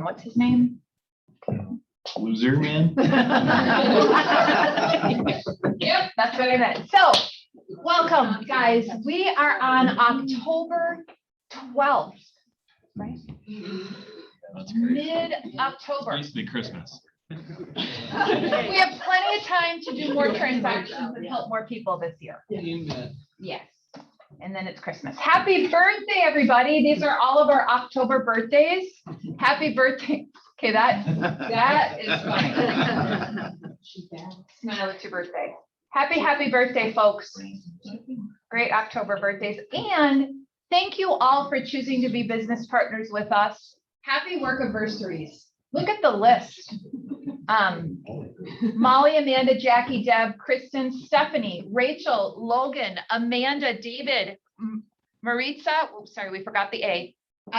What's his name? Loser man. Yep, that's what I meant. So, welcome, guys. We are on October 12th, right? Mid-October. Used to be Christmas. We have plenty of time to do more transactions and help more people this year. Yes. And then it's Christmas. Happy birthday, everybody. These are all of our October birthdays. Happy birthday. Okay, that is funny. Smile at your birthday. Happy birthday, folks. Great October birthdays. And thank you all for choosing to be business partners with us. Happy work anniversaries. Look at the list. Molly, Amanda, Jackie, Deb, Kristen, Stephanie, Rachel, Logan, Amanda, David, Maritza, oops, sorry, we forgot the A.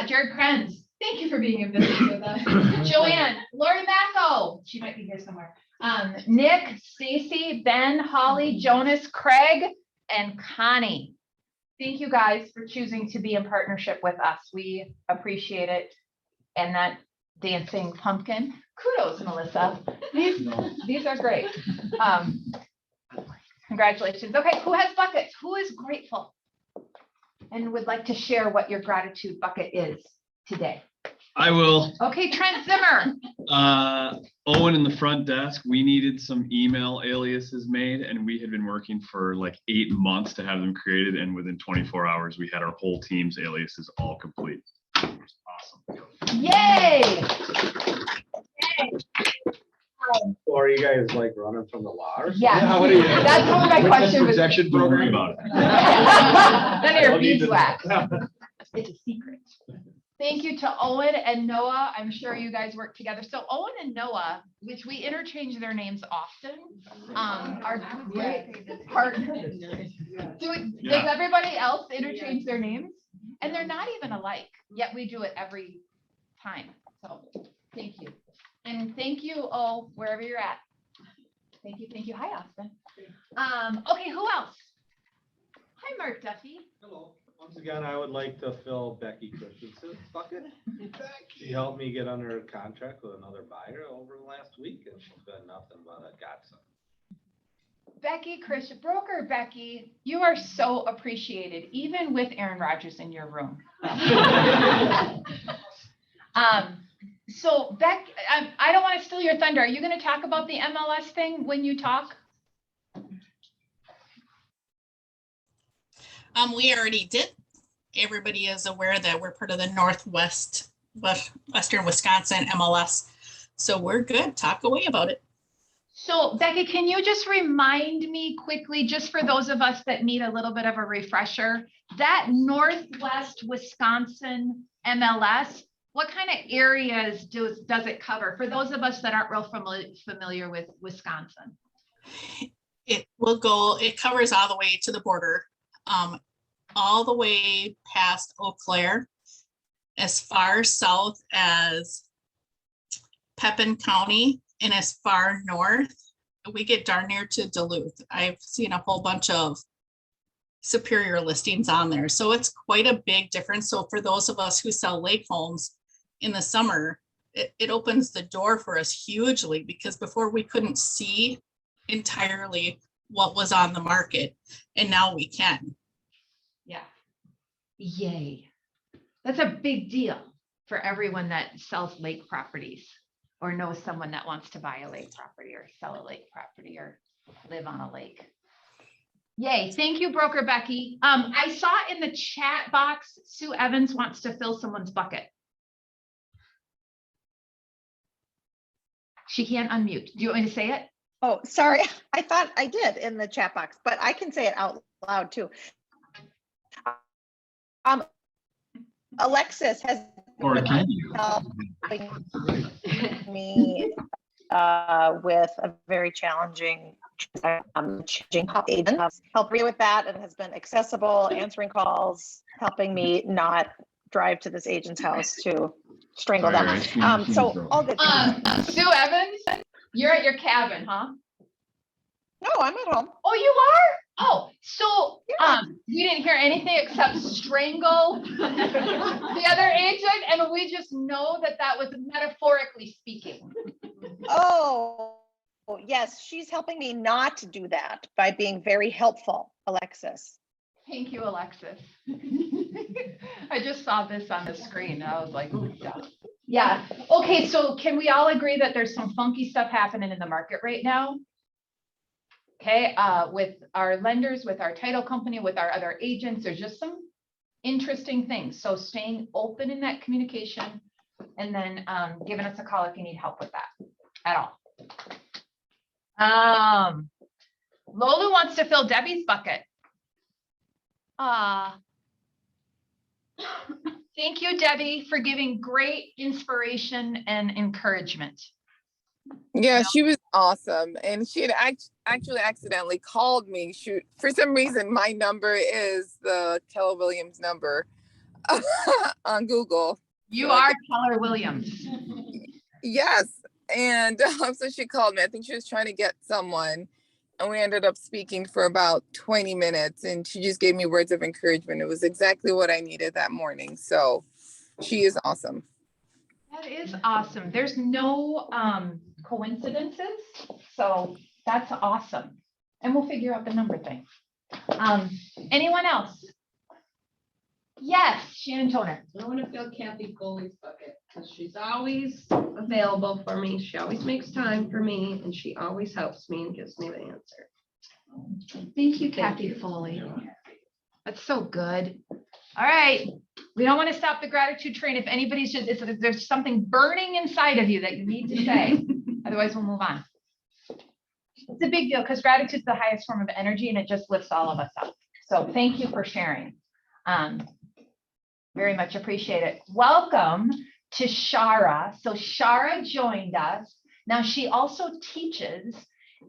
Jared Krenz, thank you for being in business with us. Joanne, Lori Macco, she might be here somewhere. Nick, Stacy, Ben, Holly, Jonas, Craig, and Connie. Thank you guys for choosing to be in partnership with us. We appreciate it. And that dancing pumpkin, kudos, Melissa. These are great. Congratulations. Okay, who has buckets? Who is grateful and would like to share what your gratitude bucket is today? I will. Okay, Trent Zimmer. Owen in the front desk, we needed some email aliases made and we had been working for like 8 months to have them created. And within 24 hours, we had our whole team's aliases all complete. It was awesome. Yay. Or are you guys like running from the law? or something? Yeah, what are you? that's what my question was. Protection Don't worry program. about it. None of your Don't need to- beeswax. It's a secret. Thank you to Owen and Noah. I'm sure you guys work together. So Owen and Noah, which we interchange their names often, are great partners. Does everybody else interchange their names? And they're not even alike, yet we do it every time. So thank you. And thank you, oh, wherever you're at. Thank you, thank you. Hi, Austin. Okay, who else? Hi, Mark Duffy. Hello. Once again, I would like to fill Becky Christensen's bucket. She helped me get under contract with another buyer over the last week, and she's been nothing but a godsend. Becky, broker Becky, you are so appreciated, even with Aaron Rodgers in your room. So Beck, I don't want to steal your thunder. Are you going to talk about the MLS thing when you talk? We already did. Everybody is aware that we're part of the Western Wisconsin MLS. So we're good. Talk away about it. So Becky, can you just remind me quickly, just for those of us that need a little bit of a refresher, that Northwest Wisconsin MLS, what kind of areas does it cover? For those of us that aren't real familiar with Wisconsin. It covers all the way to the border, all the way past Eau Claire, as far south as Pepin County, and as far north, we get darn near to Duluth. I've seen a whole bunch of Superior listings on there. So it's quite a big difference. So for those of us who sell lake homes in the summer, it opens the door for us hugely, because before we couldn't see entirely what was on the market, and now we can. Yeah. Yay. That's a big deal for everyone that sells lake properties or knows someone that wants to buy a lake property or sell a lake property or live on a lake. Yay. Thank you, broker Becky. I saw in the chat box, Sue Evans wants to fill someone's bucket. She can't unmute. Do you want me to say it? Oh, sorry. I thought I did in the chat box, but I can say it out loud too. Alexis has Or been can you? helping me with a very challenging agent. Helped me with that and has been accessible, answering calls, helping me not drive to this agent's house to strangle them. So all good. Sue Evans, you're at your cabin, huh? No, I'm at home. Oh, you are? Oh, so, we didn't hear anything except strangle the other agent, and we just know that that was metaphorically speaking. Oh, yes, she's helping me not do that by being very helpful, Alexis. Thank you, Alexis. I just saw this on the screen. I was like, ooh, yeah. Yeah. Okay, so can we all agree that there's some funky stuff happening in the market right now? Okay, with our lenders, with our title company, with our other agents, there's just some interesting things. So staying open in that communication and then giving us a call if you need help with that at all. Lolu wants to fill Debbie's bucket. Thank you, Debbie, for giving great inspiration and encouragement. Yeah, she was awesome. And she had actually accidentally called me. For some reason, my number is the Keller Williams number on Google. You So are Keller Williams. Yes. And so she called me. I think she was trying to get someone. And we ended up speaking for about 20 minutes. And she just gave me words of encouragement. It was exactly what I needed that morning. So she is awesome. That is awesome. There's no coincidences. So that's awesome. And we'll figure out the number thing. Anyone else? Yes, Shannon Toner. I want to fill Kathy Foley's bucket because she's always available for me. She always makes time for me and she always helps me and gives me the answer. Thank you, Kathy Foley. That's so good. All right. We don't want to stop the gratitude train. If anybody's just, if there's something burning inside of you that you need to say, otherwise we'll move on. It's a big deal because gratitude is the highest form of energy and it just lifts all of us up. So thank you for sharing. Very much appreciate it. Welcome to Shara. So Shara joined us. Now she also teaches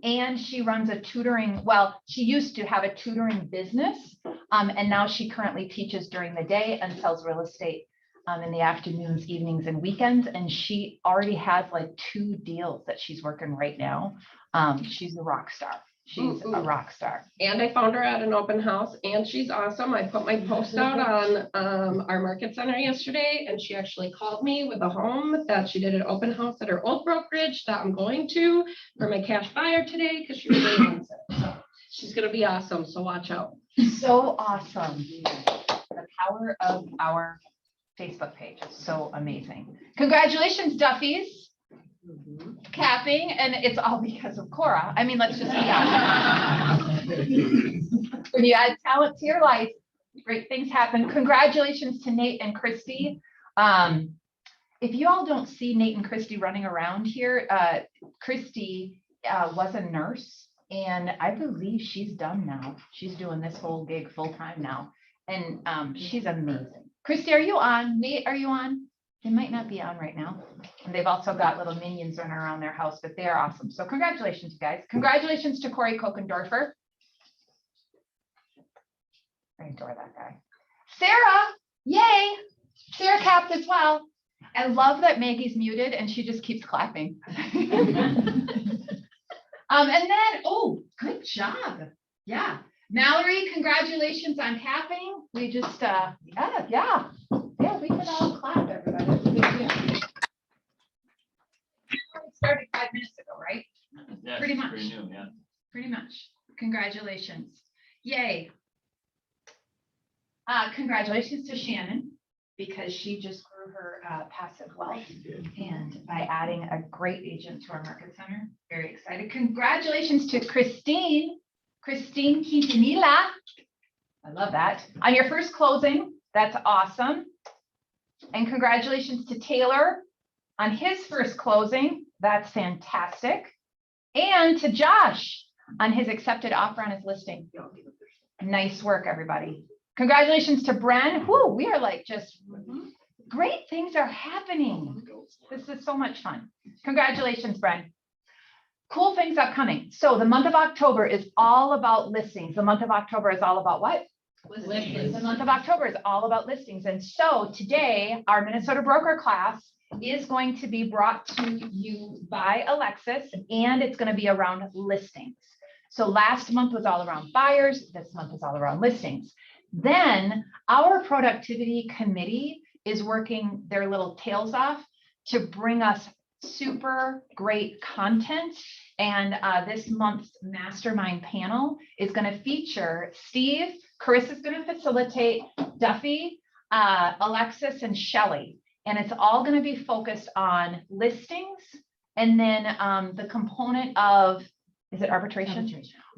and she runs a tutoring, well, she used to have a tutoring business. And now she currently teaches during the day and sells real estate in the afternoons, evenings, and weekends. And she already has like 2 deals that she's working right now. She's a rock star. She's a rock star. And I found her at an open house and she's awesome. I put my post out on our market center yesterday and she actually called me with a home that she did an open house at her old brokerage that I'm going to for my cash buyer today because she really wants it. So she's going to be awesome. So watch out. So awesome. The power of our Facebook page is so amazing. Congratulations, Duffies. Capping, and it's all because of Cora. I mean, let's just be honest. When you add talent to your life, great things happen. Congratulations to Nate and Christy. If you all don't see Nate and Christy running around here, Christy was a nurse, and I believe she's done now. She's doing this whole gig full time now, and she's amazing. Christy, are you on? Nate, are you on? They might not be on right now. And they've also got little minions running around their house, but they are awesome. So congratulations, guys. Congratulations to Corey Kokendorfer. I adore that guy. Sarah, yay. Sarah capped as well. I love that Maggie's muted and she just keeps clapping. And then, oh, good job. Yeah. Mallory, congratulations on capping. We just, yeah, we could all clap, everybody. It's a big deal. We started 5 minutes ago, right? Yeah, Pretty she's much. pretty new, yeah. Pretty much. Congratulations. Yay. Congratulations to Shannon because she just grew her passive wealth and by adding a great agent to our market center. Very excited. Congratulations to Christine Quintanilla. I love that. On your first closing, that's awesome. And congratulations to Taylor on his first closing. That's fantastic. And to Josh on his accepted offer on his listing. Nice work, everybody. Congratulations to Bren. Whoo, we are like just great things are happening. This is so much fun. Congratulations, Bren. Cool things upcoming. So the month of October is all about listings. The month of October is all about what? Listings. The month of October is all about listings. And so today, our Minnesota broker class is going to be brought to you by Alexis, and it's going to be around listings. So last month was all around buyers. This month is all around listings. Then our productivity committee is working their little tails off to bring us super great content. And this month's mastermind panel is going to feature Steve, Carissa's going to facilitate, Duffy, Alexis, and Shelley. And it's all going to be focused on listings and then the component of, is it arbitration?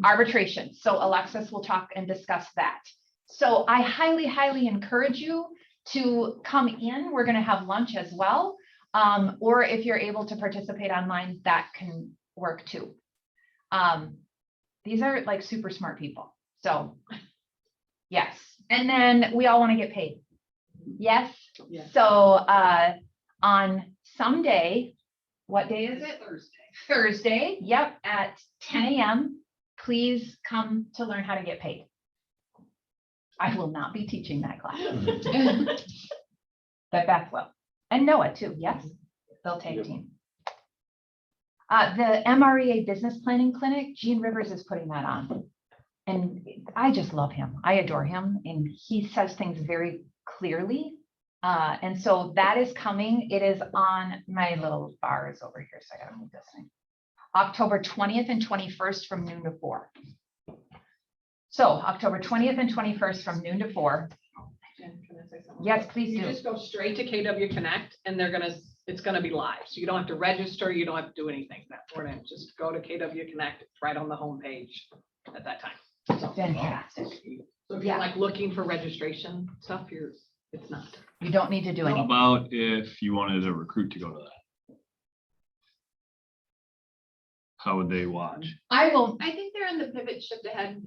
Arbitration. So Alexis will talk and discuss that. So I highly, highly encourage you to come in. We're going to have lunch as well. Or if you're able to participate online, that can work too. These are like super smart people. So yes. And then we all want to get paid. Yes. Yes. So on someday, what day is it? Thursday. Yep. At 10 a.m. Please come to learn how to get paid. I will not be teaching that class. But Beth will. And Noah too, yes, they'll take team. The MREA Business Planning Clinic, Gene Rivers is putting that on. And I just love him. I adore him. And he says things very clearly. And so that is coming. It is on my little bars over here. So I gotta move this thing. October 20th and 21st from noon to 4. So October 20th and 21st from noon to 4. Jen, can I say something? Yes, please You do. just go straight to KW Connect and it's gonna be live. So you don't have to register, you don't have to do anything that morning. Just go to KW Connect, it's right on the homepage at that time. So Fantastic. if Yeah. you're like looking for registration stuff, it's not. You don't need to do How anything. about if you wanted a recruit to go to that? How would they watch? I will, I think they're on the Pivot Shift Ahead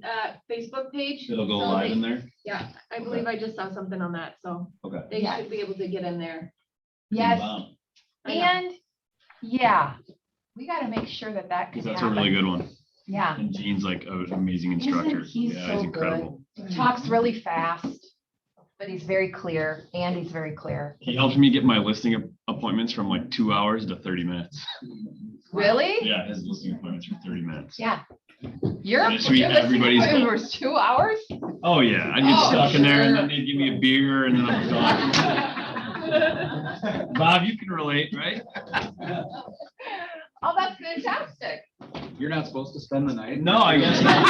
Facebook page. It'll go So live they- in there? Yeah, I believe I just saw something on that, so Okay. they Yes. should be able to get in there. yes, Wow. I know. and yeah, we got to make sure that that can That's a really happen. good one. Yeah, And Gene's like an amazing instructor. he Yeah, so he's incredible. talks really fast, but he's very clear, and he's very clear. He helped me get my listing appointments from like 2 hours to 30 minutes. Really? Yeah, his listing appointments were 30 minutes. Yeah. Your Just read listing everybody's appointment goal. was 2 hours? Oh, yeah. I'd get Oh, stuck in there and sure. then they'd give me a beer and then I'm done. Bob, you can relate, right? Oh, that's fantastic. You're not supposed to spend the night? No, I guess not.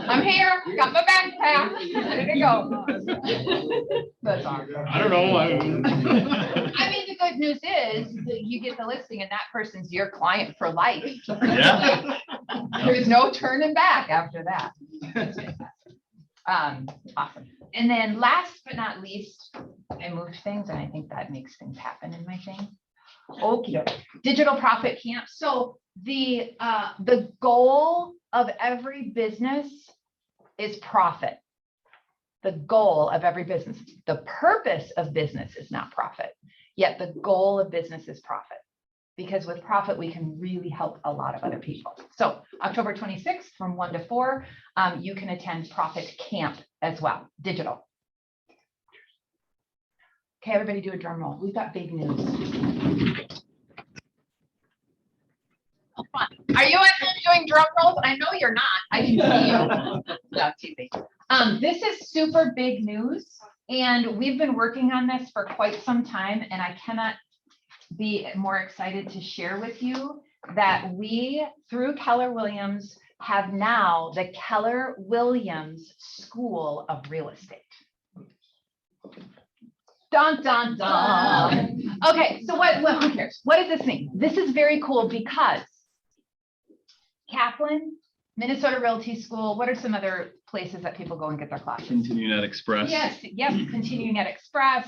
I'm here, got my backpack, ready to go. That's awesome. I don't know. I mean, the good news is that you get the listing and that person's your client for life. Yeah. There's no turning back after that. Awesome. And then last but not least, I moved things and I think that makes things happen in my thing. Okay, digital profit camp. So the goal of every business is profit. The goal of every business, the purpose of business is not profit, yet the goal of business is profit. Because with profit, we can really help a lot of other people. So October 26th from 1 to 4, you can attend Profit Camp as well, digital. Okay, everybody do a drum roll. We've got big news. Oh, fun. Are you actually doing drum rolls? I know you're not. I can see you. No, teasing. This is super big news, and we've been working on this for quite some time, and I cannot be more excited to share with you that we, through Keller Williams, have now the Keller Williams School of Real Estate. Dun, dun, dun. Okay, so who cares? What does this mean? This is very cool because Kaplan, Minnesota Realty School, what are some other places that people go and get their classes? Continue Net Express. Yes, Continuing at Express.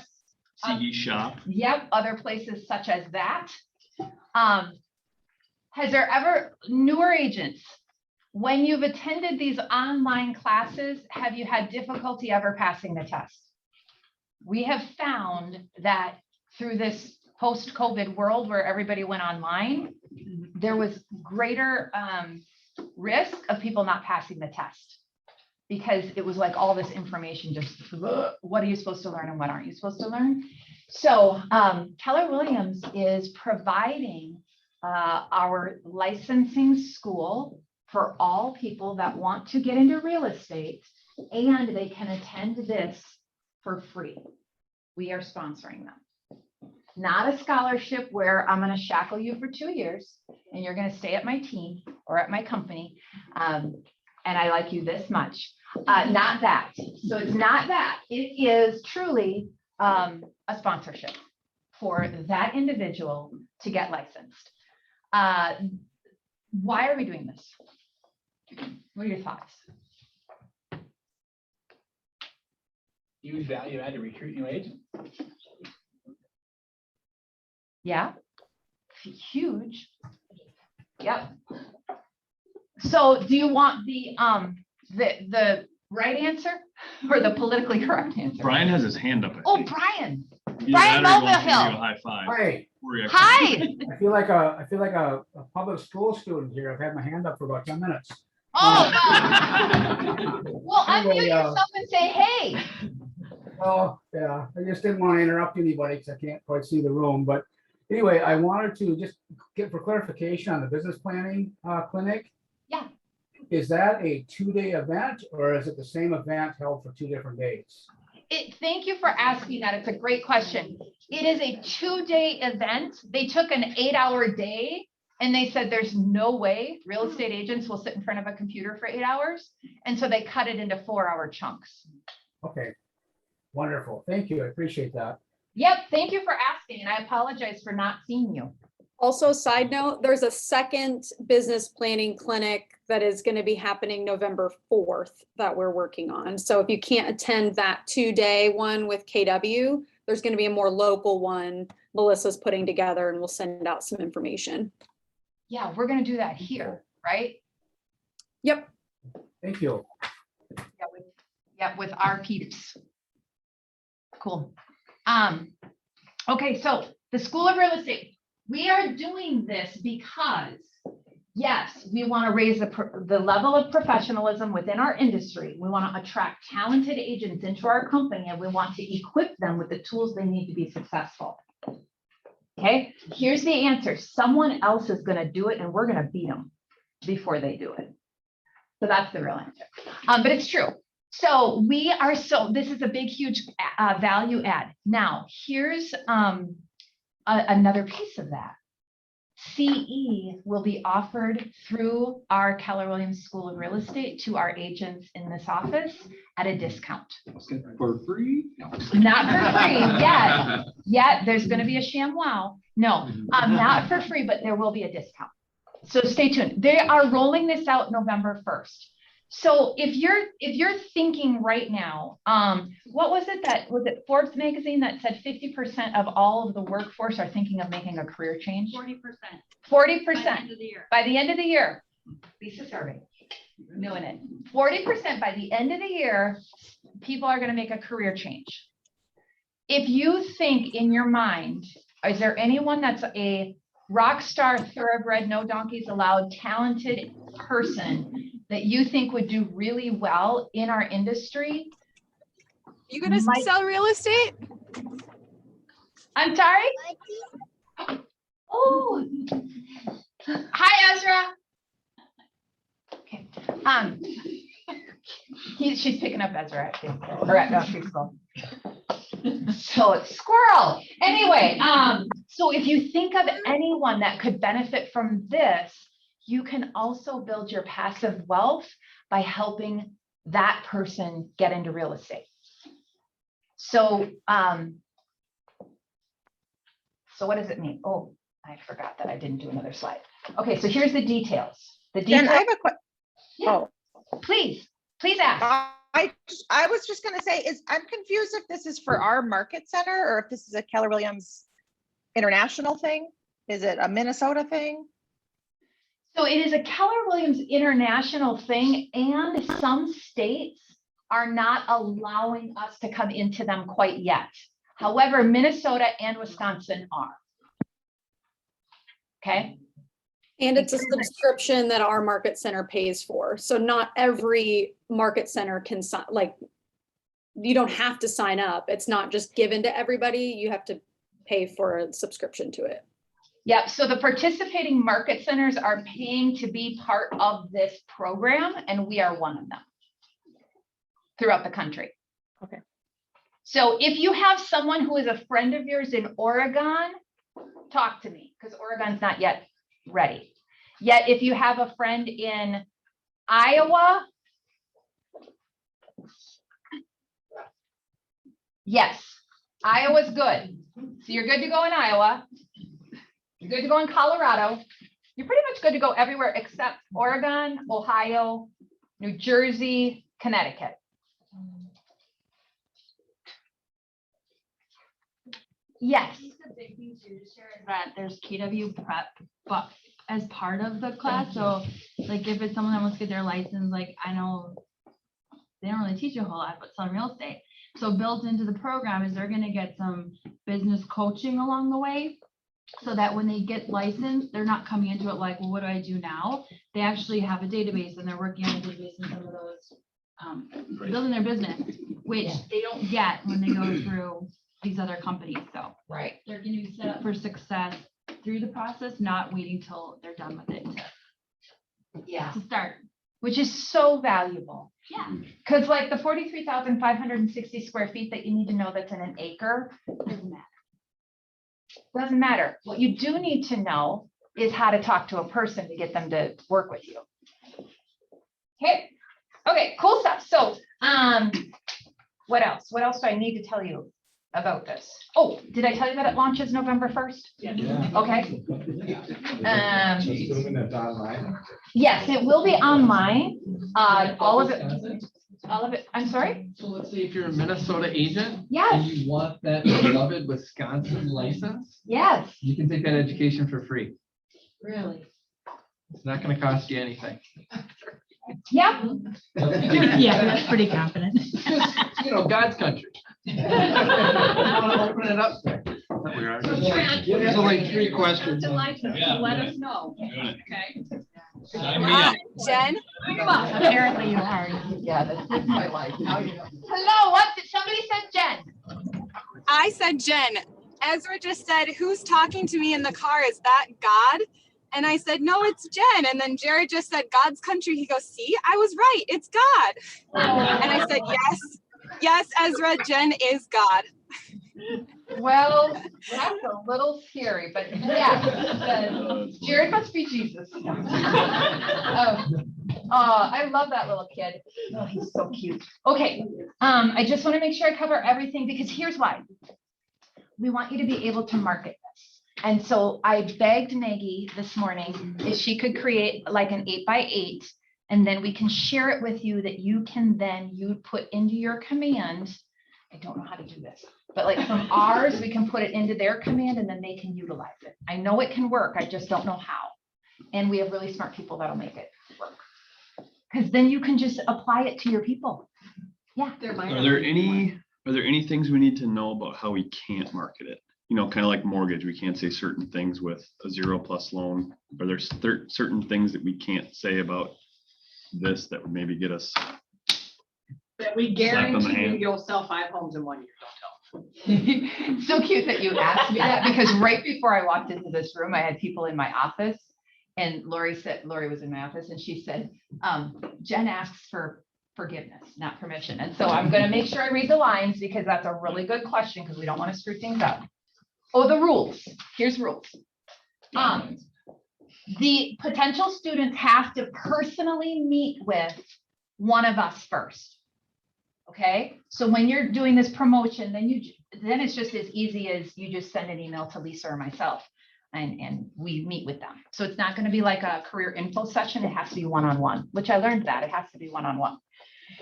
CE Shop. Yep, other places such as that. Has there ever, newer agents, when you've attended these online classes, have you had difficulty ever passing the test? We have found that through this post-COVID world where everybody went online, there was greater risk of people not passing the test. Because it was like all this information, just what are you supposed to learn and what aren't you supposed to learn? So Keller Williams is providing our licensing school for all people that want to get into real estate, and they can attend this for free. We are sponsoring them. Not a scholarship where I'm going to shackle you for 2 years and you're going to stay at my team or at my company. And I like you this much. Not that. So it's not that. It is truly a sponsorship for that individual to get licensed. Why are we doing this? What are your thoughts? Huge value add to recruit new agents. Yeah, huge. Yep. So do you want the right answer or the politically correct answer? Brian has his hand up. I Oh, think. Brian. Either Brian that or he wants me to Mulvihill. give you a high five. Hi, Or you have- Hi. I feel like a public school student here. I've had my hand up for about 10 minutes. Oh, no. Well, Anyway, unmute yourself and say, hey. Oh, yeah, I just didn't want to interrupt anybody because I can't quite see the room, but anyway, I wanted to just get for clarification on the business planning clinic. Yeah. Is that a 2-day event or is it the same event held for 2 different days? Thank you for asking that. It's a great question. It is a 2-day event. They took an 8-hour day and they said there's no way real estate agents will sit in front of a computer for 8 hours. And so they cut it into 4-hour chunks. Okay, wonderful. Thank you. I appreciate that. Yep. Thank you for asking. And I apologize for not seeing you. Also, side note, there's a second business planning clinic that is going to be happening November 4th that we're working on. So if you can't attend that 2-day one with KW, there's going to be a more local one Melissa's putting together and we'll send out some information. Yeah, we're going to do that here, right? Yep. Thank you. Yeah, with our peeps. Cool. Okay, so the School of Real Estate, we are doing this because, yes, we want to raise the level of professionalism within our industry. We want to attract talented agents into our company and we want to equip them with the tools they need to be successful. Okay, here's the answer. Someone else is going to do it and we're going to beat them before they do it. So that's the real answer. But it's true. So this is a big, huge value add. Now, here's another piece of that. CE will be offered through our Keller Williams School of Real Estate to our agents in this office at a discount. For free? No. Not for free yet. Yet there's going to be a ShamWow. No, not for free, but there will be a discount. So stay tuned. They are rolling this out November 1st. So if you're thinking right now, what was it Forbes magazine that said 50% of all of the workforce are thinking of making a career change? 40%. 40% Of the year. by the end of the year. Lisa survey, doing it. 40% by the end of the year, people are going to make a career change. If you think in your mind, is there anyone that's a rock star, thoroughbred, no donkeys allowed, talented person that you think would do really well in our industry? You gonna sell real estate? I'm sorry? Oh, hi, Ezra. Okay. She's picking up Ezra, I think, or at preschool. So it's squirrel. Anyway, so if you think of anyone that could benefit from this, you can also build your passive wealth by helping that person get into real estate. So, so what does it mean? Oh, I forgot that I didn't do another slide. Okay, so here's the details. Jen, I have a question. Yeah. Please ask. I was just gonna say I'm confused if this is for our market center or if this is a Keller Williams international thing. Is it a Minnesota thing? So it is a Keller Williams international thing, and some states are not allowing us to come into them quite yet. However, Minnesota and Wisconsin are. Okay. And it's a subscription that our market center pays for. So not every market center can sign, like, you don't have to sign up. It's not just given to everybody. You have to pay for a subscription to it. Yep, so the participating market centers are paying to be part of this program, and we are one of them throughout the country. Okay. So if you have someone who is a friend of yours in Oregon, talk to me, because Oregon's not yet ready. Yet if you have a friend in Iowa, yes, Iowa's good. So you're good to go in Iowa. You're good to go in Colorado. You're pretty much good to go everywhere except Oregon, Ohio, New Jersey, Connecticut. Yes. I think the big thing too to share is that there's KW prep, but as part of the class, so like if it's someone that wants to get their license, like I know they don't really teach you a whole lot, but selling real estate. So built into the program is they're gonna get some business coaching along the way. So that when they get licensed, they're not coming into it like, well, what do I do now? They actually have a database and they're working on a database and some of those, building their business, which they don't get when they go through these other companies. So right, they're going to be set up for success through the process, not waiting till they're done with it to start. Which is so valuable. Yeah. Because like the 43,560 square feet that you need to know that's in an acre, doesn't matter. Doesn't matter. What you do need to know is how to talk to a person to get them to work with you. Okay. Okay, cool stuff. So, what else? What else do I need to tell you about this? Oh, did I tell you that it launches November 1st? Yeah. Okay. Assuming it's online. Yes, it will be online. All of it. I'm sorry? So let's say if you're a Minnesota agent. Yes. And you want that beloved Wisconsin license. Yes. You can take that education for free. Really? It's not gonna cost you anything. Yep. Yeah, that's pretty confident. Just, you know, God's country. I want to open it up there. There's only 3 questions. Let us know. Okay. Jen? Apparently you are. Yeah, that's my life. Now you know. Hello, what? Did somebody said Jen? I said Jen. Ezra just said, who's talking to me in the car? Is that God? And I said, no, it's Jen. And then Jared just said, God's country. He goes, see, I was right. It's God. And I said, yes, yes, Ezra, Jen is God. Well, that's a little scary, but yeah, Jared must be Jesus. I love that little kid. Oh, he's so cute. Okay, I just want to make sure I cover everything because here's why. We want you to be able to market this. And so I begged Maggie this morning if she could create like an 8x8, and then we can share it with you that you can then put into your command. I don't know how to do this, but like from ours, we can put it into their command and then they can utilize it. I know it can work. I just don't know how. And we have really smart people that'll make it work. Because then you can just apply it to your people. Yeah. Are there any things we need to know about how we can't market it? You know, kind of like mortgage, we can't say certain things with a 0+ loan. Are there certain things that we can't say about this that would maybe get us? That we Slap on the guarantee hand. you'll sell 5 homes in 1 year. Don't tell. So cute that you asked me that because right before I walked into this room, I had people in my office and Lori was in my office and she said, Jen asks for forgiveness, not permission. And so I'm going to make sure I read the lines because that's a really good question because we don't want to screw things up. Oh, the rules. Here's rules. The potential students have to personally meet with one of us first. Okay, so when you're doing this promotion, then it's just as easy as you just send an email to Lisa or myself and we meet with them. So it's not going to be like a career info session. It has to be one-on-one, which I learned that it has to be one-on-one.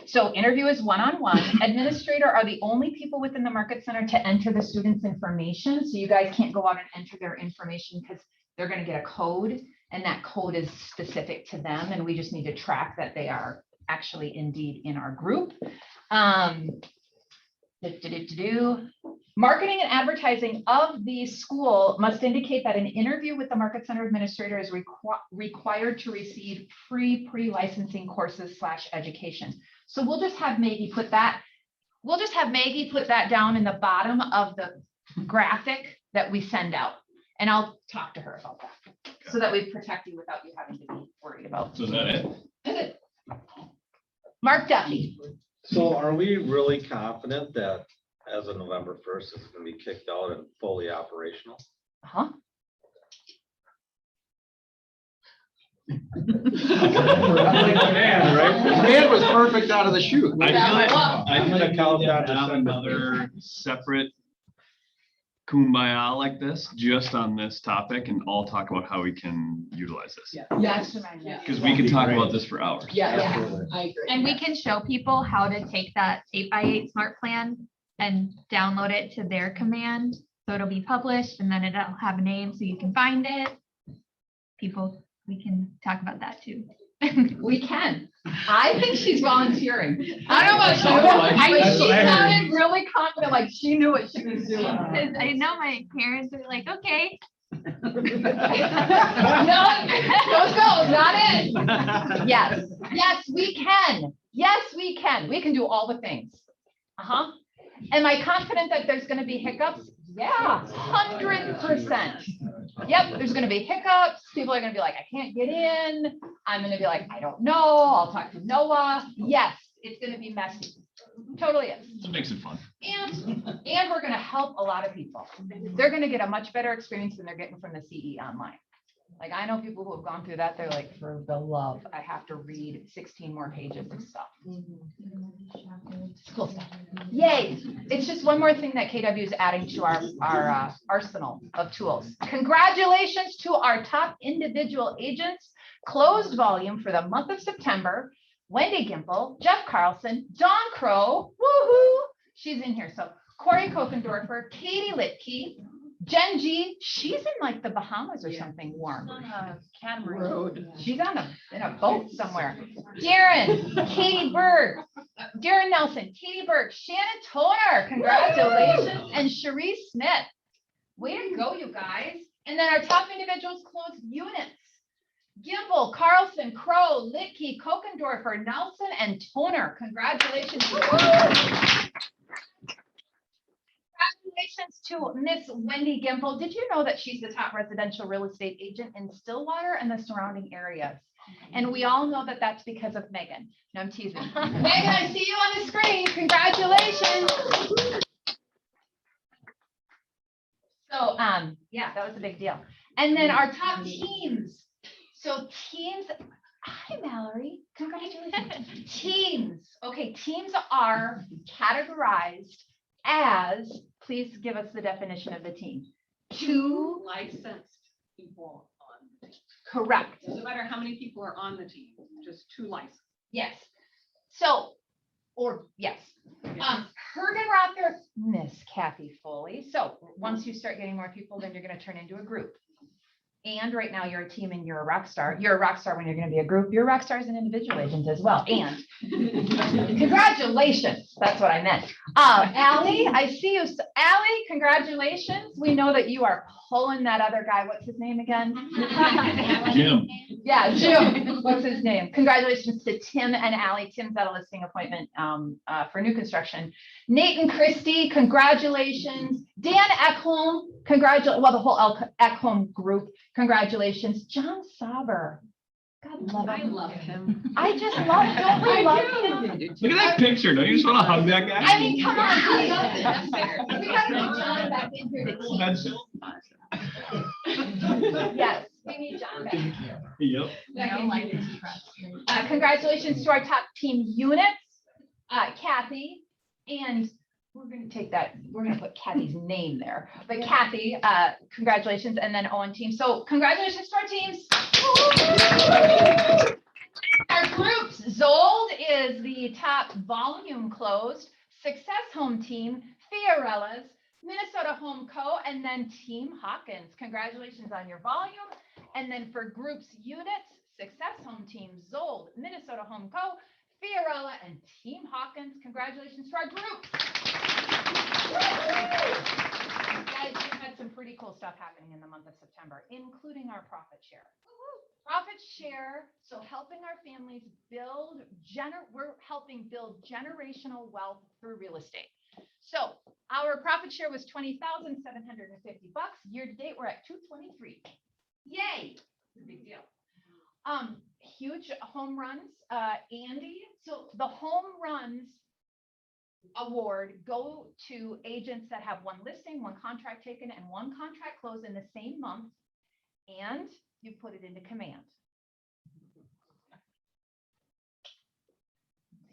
So interview is one-on-one. Administrator are the only people within the Market Center to enter the students' information. So you guys can't go out and enter their information because they're going to get a code and that code is specific to them. And we just need to track that they are actually indeed in our group. Marketing and advertising of the school must indicate that an interview with the Market Center administrator is required to receive free pre-licensing courses / education. So we'll just have Maggie put that. We'll just have Maggie put that down in the bottom of the graphic that we send out. And I'll talk to her about that, so that we protect you without you having to be worried about. So is that it? That's it. Mark Duffy. So are we really confident that as of November 1st, it's gonna be kicked out and fully operational? Huh? Man was perfect out of the chute. I feel like, I feel gonna like count we that have December. another separate kumbaya like this, just on this topic, and all talk about how we can utilize this. Yes. Because we can talk about this for hours. Absolutely. I agree. And we can show people how to take that 8x8 smart plan and download it to their command. So it'll be published and then it'll have a name so you can find it. People, we can talk about that too. We can. I think she's volunteering. I don't know about you. That's She what I heard. sounded really confident, like she knew what she was doing. Because I know my parents are like, okay. No, those goals, not it. Yes, yes, we can. Yes, we can. We can do all the things. Uh-huh. Am I confident that there's gonna be hiccups? Yeah, 100%. Yep, there's gonna be hiccups. People are gonna be like, I can't get in. I'm gonna be like, I don't know. I'll talk to Noah. Yes, it's gonna be messy. Totally is. It makes it fun. And we're gonna help a lot of people. They're gonna get a much better experience than they're getting from the CE online. Like, I know people who have gone through that, they're like, for the love, I have to read 16 more pages of stuff. It's cool stuff. Yay. It's just one more thing that KW is adding to our arsenal of tools. Congratulations to our top individual agents. Closed volume for the month of September. Wendy Gimple, Jeff Carlson, Dawn Crow, woohoo, she's in here. So Corey Kokendorfer, Katie Litke, Jen G, she's in like the Bahamas or something warm. Catamaran. She's on in a boat somewhere. Darren, Katie Berg, Darren Nelson, Katie Berg, Shannon Toner, congratulations, and Cherise Smith. Way to go, you guys. And then our top individuals closed units. Gimble, Carlson, Crow, Litke, Kokendorfer, Nelson, and Toner. Congratulations. Congratulations to Miss Wendy Gimple. Did you know that she's the top residential real estate agent in Stillwater and the surrounding areas? And we all know that that's because of Megan. No, I'm teasing. Megan, I see you on the screen. Congratulations. So, yeah, that was a big deal. And then our top teams. So teams, hi Mallory, congratulations. Teams, okay, teams are categorized as, please give us the definition of the team. Two Licensed people on the team. correct. Doesn't matter how many people are on the team, just 2 licensed. Yes. So, or yes. Hergenrother, Miss Kathy Foley. So once you start getting more people, then you're going to turn into a group. And right now you're a team and you're a rock star. You're a rock star when you're going to be a group. You're a rock star as an individual agent as well. And congratulations. That's what I meant. Allie, I see you. Allie, congratulations. We know that you are pulling that other guy. What's his name again? Jim. Yeah, Jim. What's his name? Congratulations to Tim and Allie. Tim's at a listing appointment for new construction. Nate and Christy, congratulations. Dan Ekholm, well, the whole Ekholm group, congratulations. John Sauber. God love him. I love him. I just love, don't we love him? Look at that picture. Don't you just want to hug that guy? I mean, come on. We gotta get John back in here to teach. That's Yes, we need John back. Yep. Congratulations to our top team units, Kathy, and we're gonna take that, we're gonna put Kathy's name there, but Kathy, congratulations, and then Owen team. So congratulations to our teams. Our groups, Zold is the top volume closed, Success Home Team, Fiorella's, Minnesota Home Co., and then Team Hawkins. Congratulations on your volume. And then for groups units, Success Home Team, Zold, Minnesota Home Co., Fiorella, and Team Hawkins. Congratulations to our groups. Guys, we've had some pretty cool stuff happening in the month of September, including our profit share. Profit share, so helping our families build, we're helping build generational wealth through real estate. So our profit share was $20,750. Year to date, we're at 223. Yay! It's a big deal. Huge home runs, Andy. So the home runs award go to agents that have one listing, one contract taken, and one contract closed in the same month, and you put it into command.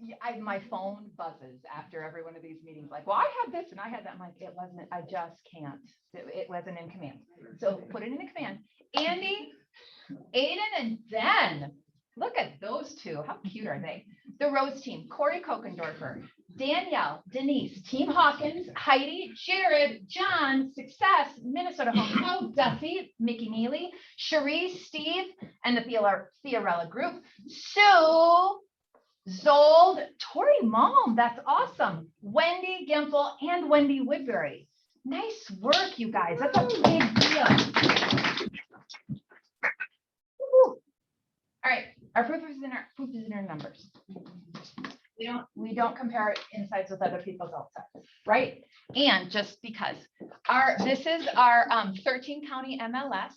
Yeah, my phone buzzes after every one of these meetings, like, well, I had this and I had that. I'm like, it wasn't, I just can't. It wasn't in command. So put it into command. Andy, Aiden, and Ben. Look at those two. How cute are they? The Rose team, Corey Kokendorfer, Danielle, Denise, Team Hawkins, Heidi, Jared, John, Success, Minnesota Home Pro, Duffy, Mickey Neely, Cherie, Steve, and the Fiorella group. Sue, Zold, Tori Malm, that's awesome. Wendy Gimple and Wendy Woodbury. Nice work, you guys. That's a big deal. Woo. All right, our proof is in our numbers. We don't compare insides with other people's outsides, right? And just because this is our 13 county MLS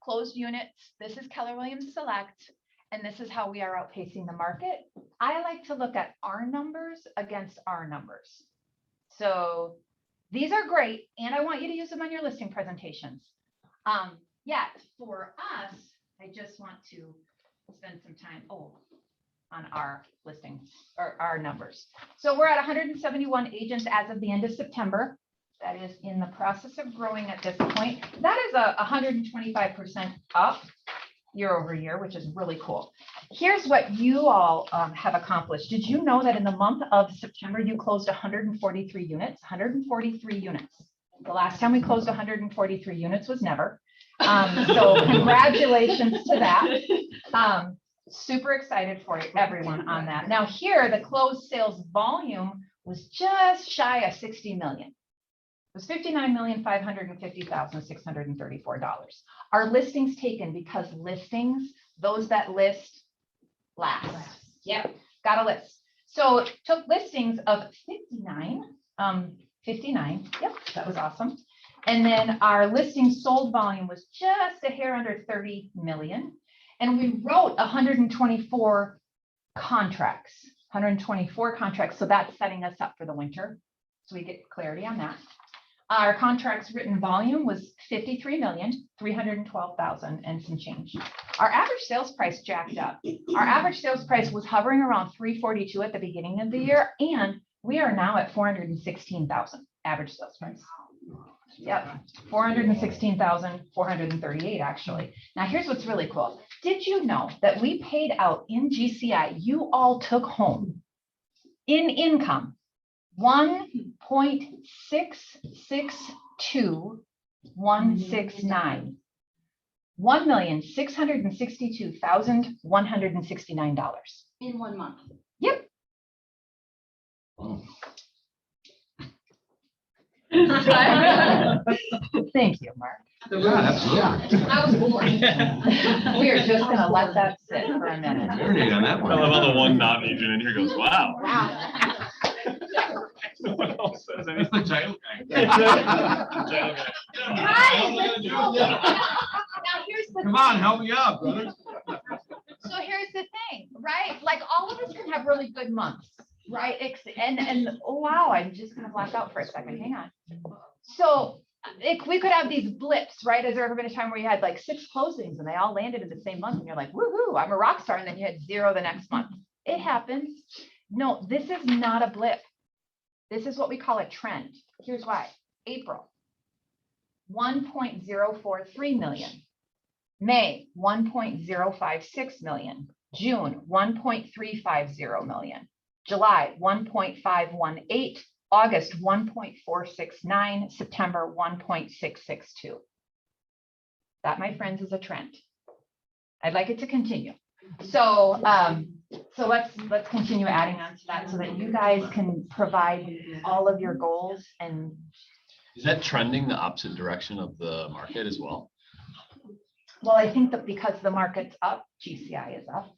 closed units. This is Keller Williams Select. And this is how we are outpacing the market. I like to look at our numbers against our numbers. So these are great, and I want you to use them on your listing presentations. Yet for us, I just want to spend some time on our listings or our numbers. So we're at 171 agents as of the end of September. That is in the process of growing at this point. That is a 125% up year over year, which is really cool. Here's what you all have accomplished. Did you know that in the month of September, you closed 143 units? 143 units. The last time we closed 143 units was never. So congratulations to that. Super excited for everyone on that. Now here, the closed sales volume was just shy of 60 million. It was $59,550,634. Our listings taken, because listings, those that list last. Yep, got a list. So took listings of 59. Yep, that was awesome. And then our listing sold volume was just a hair under 30 million. And we wrote 124 contracts. So that's setting us up for the winter. So we get clarity on that. Our contracts written volume was 53,312,000 and some change. Our average sales price jacked up. Our average sales price was hovering around 342 at the beginning of the year, and we are now at 416,000 average sales price. Yep, 416,438 actually. Now here's what's really cool. Did you know that we paid out in GCI, you all took home in income $1.662169, $1,662,169 in 1 month. Yep. Thank you, Mark. I was bored. We are just gonna let that sit for a minute. Marinate on that one. I love how the one non-agent in here goes, wow. Wow. No one else says That's the title guy. Now here's the Come on, help me out, brother. So here's the thing, right? Like all of us can have really good months, right? And oh, wow, I'm just gonna black out for a second. Hang on. So we could have these blips, right? Has there ever been a time where you had like 6 closings and they all landed in the same month and you're like, woohoo, I'm a rock star, and then you had 0 the next month? It happens. No, this is not a blip. This is what we call a trend. Here's why. April, 1.043 million. May, 1.056 million. June, 1.350 million. July, 1.518. August, 1.469. September, 1.662. That, my friends, is a trend. I'd like it to continue. So, so let's continue adding on to that so that you guys can provide all of your goals. And Is that trending the opposite direction of the market as well? well, I think that because the market's up, GCI is up.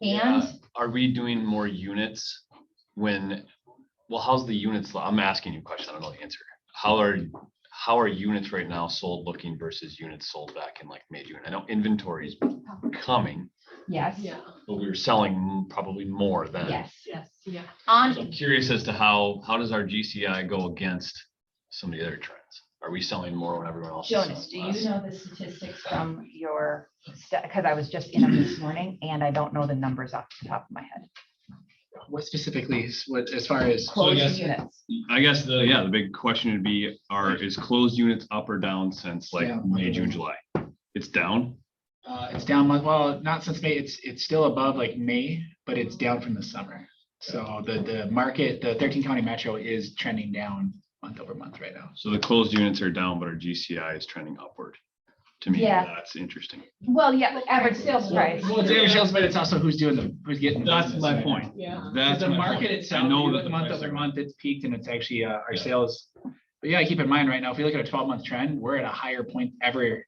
And Are we doing more units when Well, how's the units? I'm asking you a question. I don't know the answer. How are units right now sold looking versus units sold back in like May, June? I know inventory is coming, Yes. but we were selling probably more then. Yes. Yeah. On, So I'm curious as to how does our GCI go against some of the other trends? Are we selling more when everyone else? is Jonas, do selling you less? know the statistics from your, because I was just in them this morning and I don't know the numbers off the top of my head. What specifically is what, as far as? Closed units. I guess the big question would be, is closed units up or down since like Down. May, June, July? It's down? It's down, well, not since May, it's still above like May, but it's down from the summer. So the market, the 13 county metro is trending down month over month right now. So the closed units are down, but our GCI is trending upward. To me, Yeah. that's interesting. Well, yeah, average sales price. Well, it's average sales, but it's also who's getting. That's business my right point. now. Yeah. That's The my market point. itself, I know you that look the month prices over are- month, it's peaked and it's actually our Yeah. sales. But yeah, keep in mind right now, if we look at a 12-month trend, we're at a higher point ever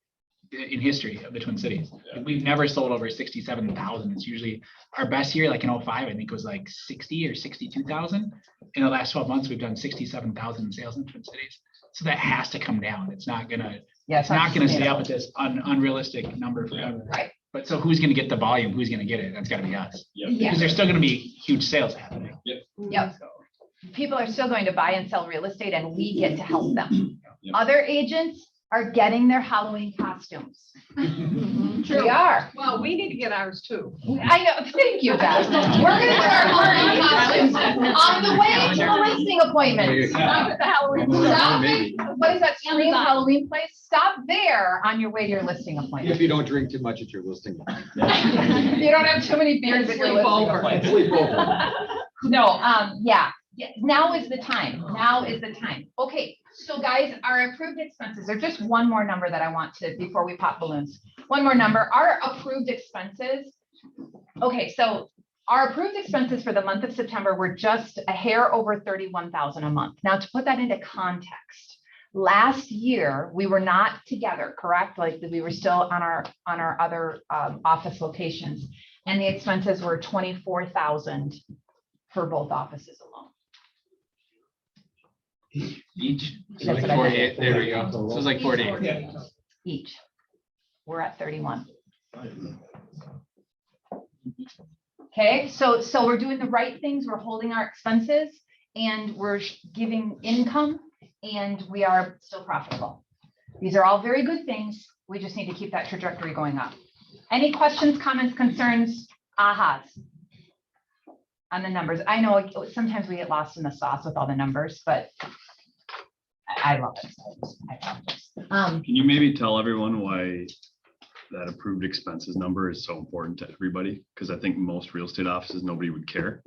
in history of the Twin Cities. Yeah. We've never sold over 67,000. It's usually our best year, like in 05, I think was like 60 or 62,000. In the last 12 months, we've done 67,000 in sales in Twin Cities. So that has to come down. It's not gonna stay up at this unrealistic number forever. Right. But so who's gonna get the volume? Who's gonna get it? That's gotta be us. Yep. Yeah. Because there's still gonna be huge sales happening. Yep. People are still going to buy and sell real estate and we get to help them. Yep. Other agents are getting their Halloween costumes. We are. Well, we need to get ours too. I know, thank you, Beth. We're gonna get our Halloween costumes on the way to the listing appointment. Stop at the Halloween. Stop Maybe. at- What is that Scream Halloween place? Stop there on your way to your listing appointment. If you don't drink too much at your listing. You don't have too many beers at your Sleep listing over. appointment. Sleep over. No, yeah, now is the time. Now is the time. Okay, so guys, our approved expenses are just one more number that I want to, before we pop balloons. One more number, our approved expenses. Okay, so our approved expenses for the month of September were just a hair over 31,000 a month. Now, to put that into context, last year, we were not together, correct? Like, we were still on our other office locations. And the expenses were 24,000 for both offices alone. Each. That's So like what I 48, there we go. So it's like 48. Each. We're at 31. Okay, so we're doing the right things. We're holding our expenses and we're giving income and we are still profitable. These are all very good things. We just need to keep that trajectory going up. Any questions, comments, concerns, ahas on the numbers? I know sometimes we get lost in the sauce with all the numbers, but I love it. I apologize. Can you maybe tell everyone why that approved expenses number is so important to everybody? Because I think most real estate offices, nobody would care.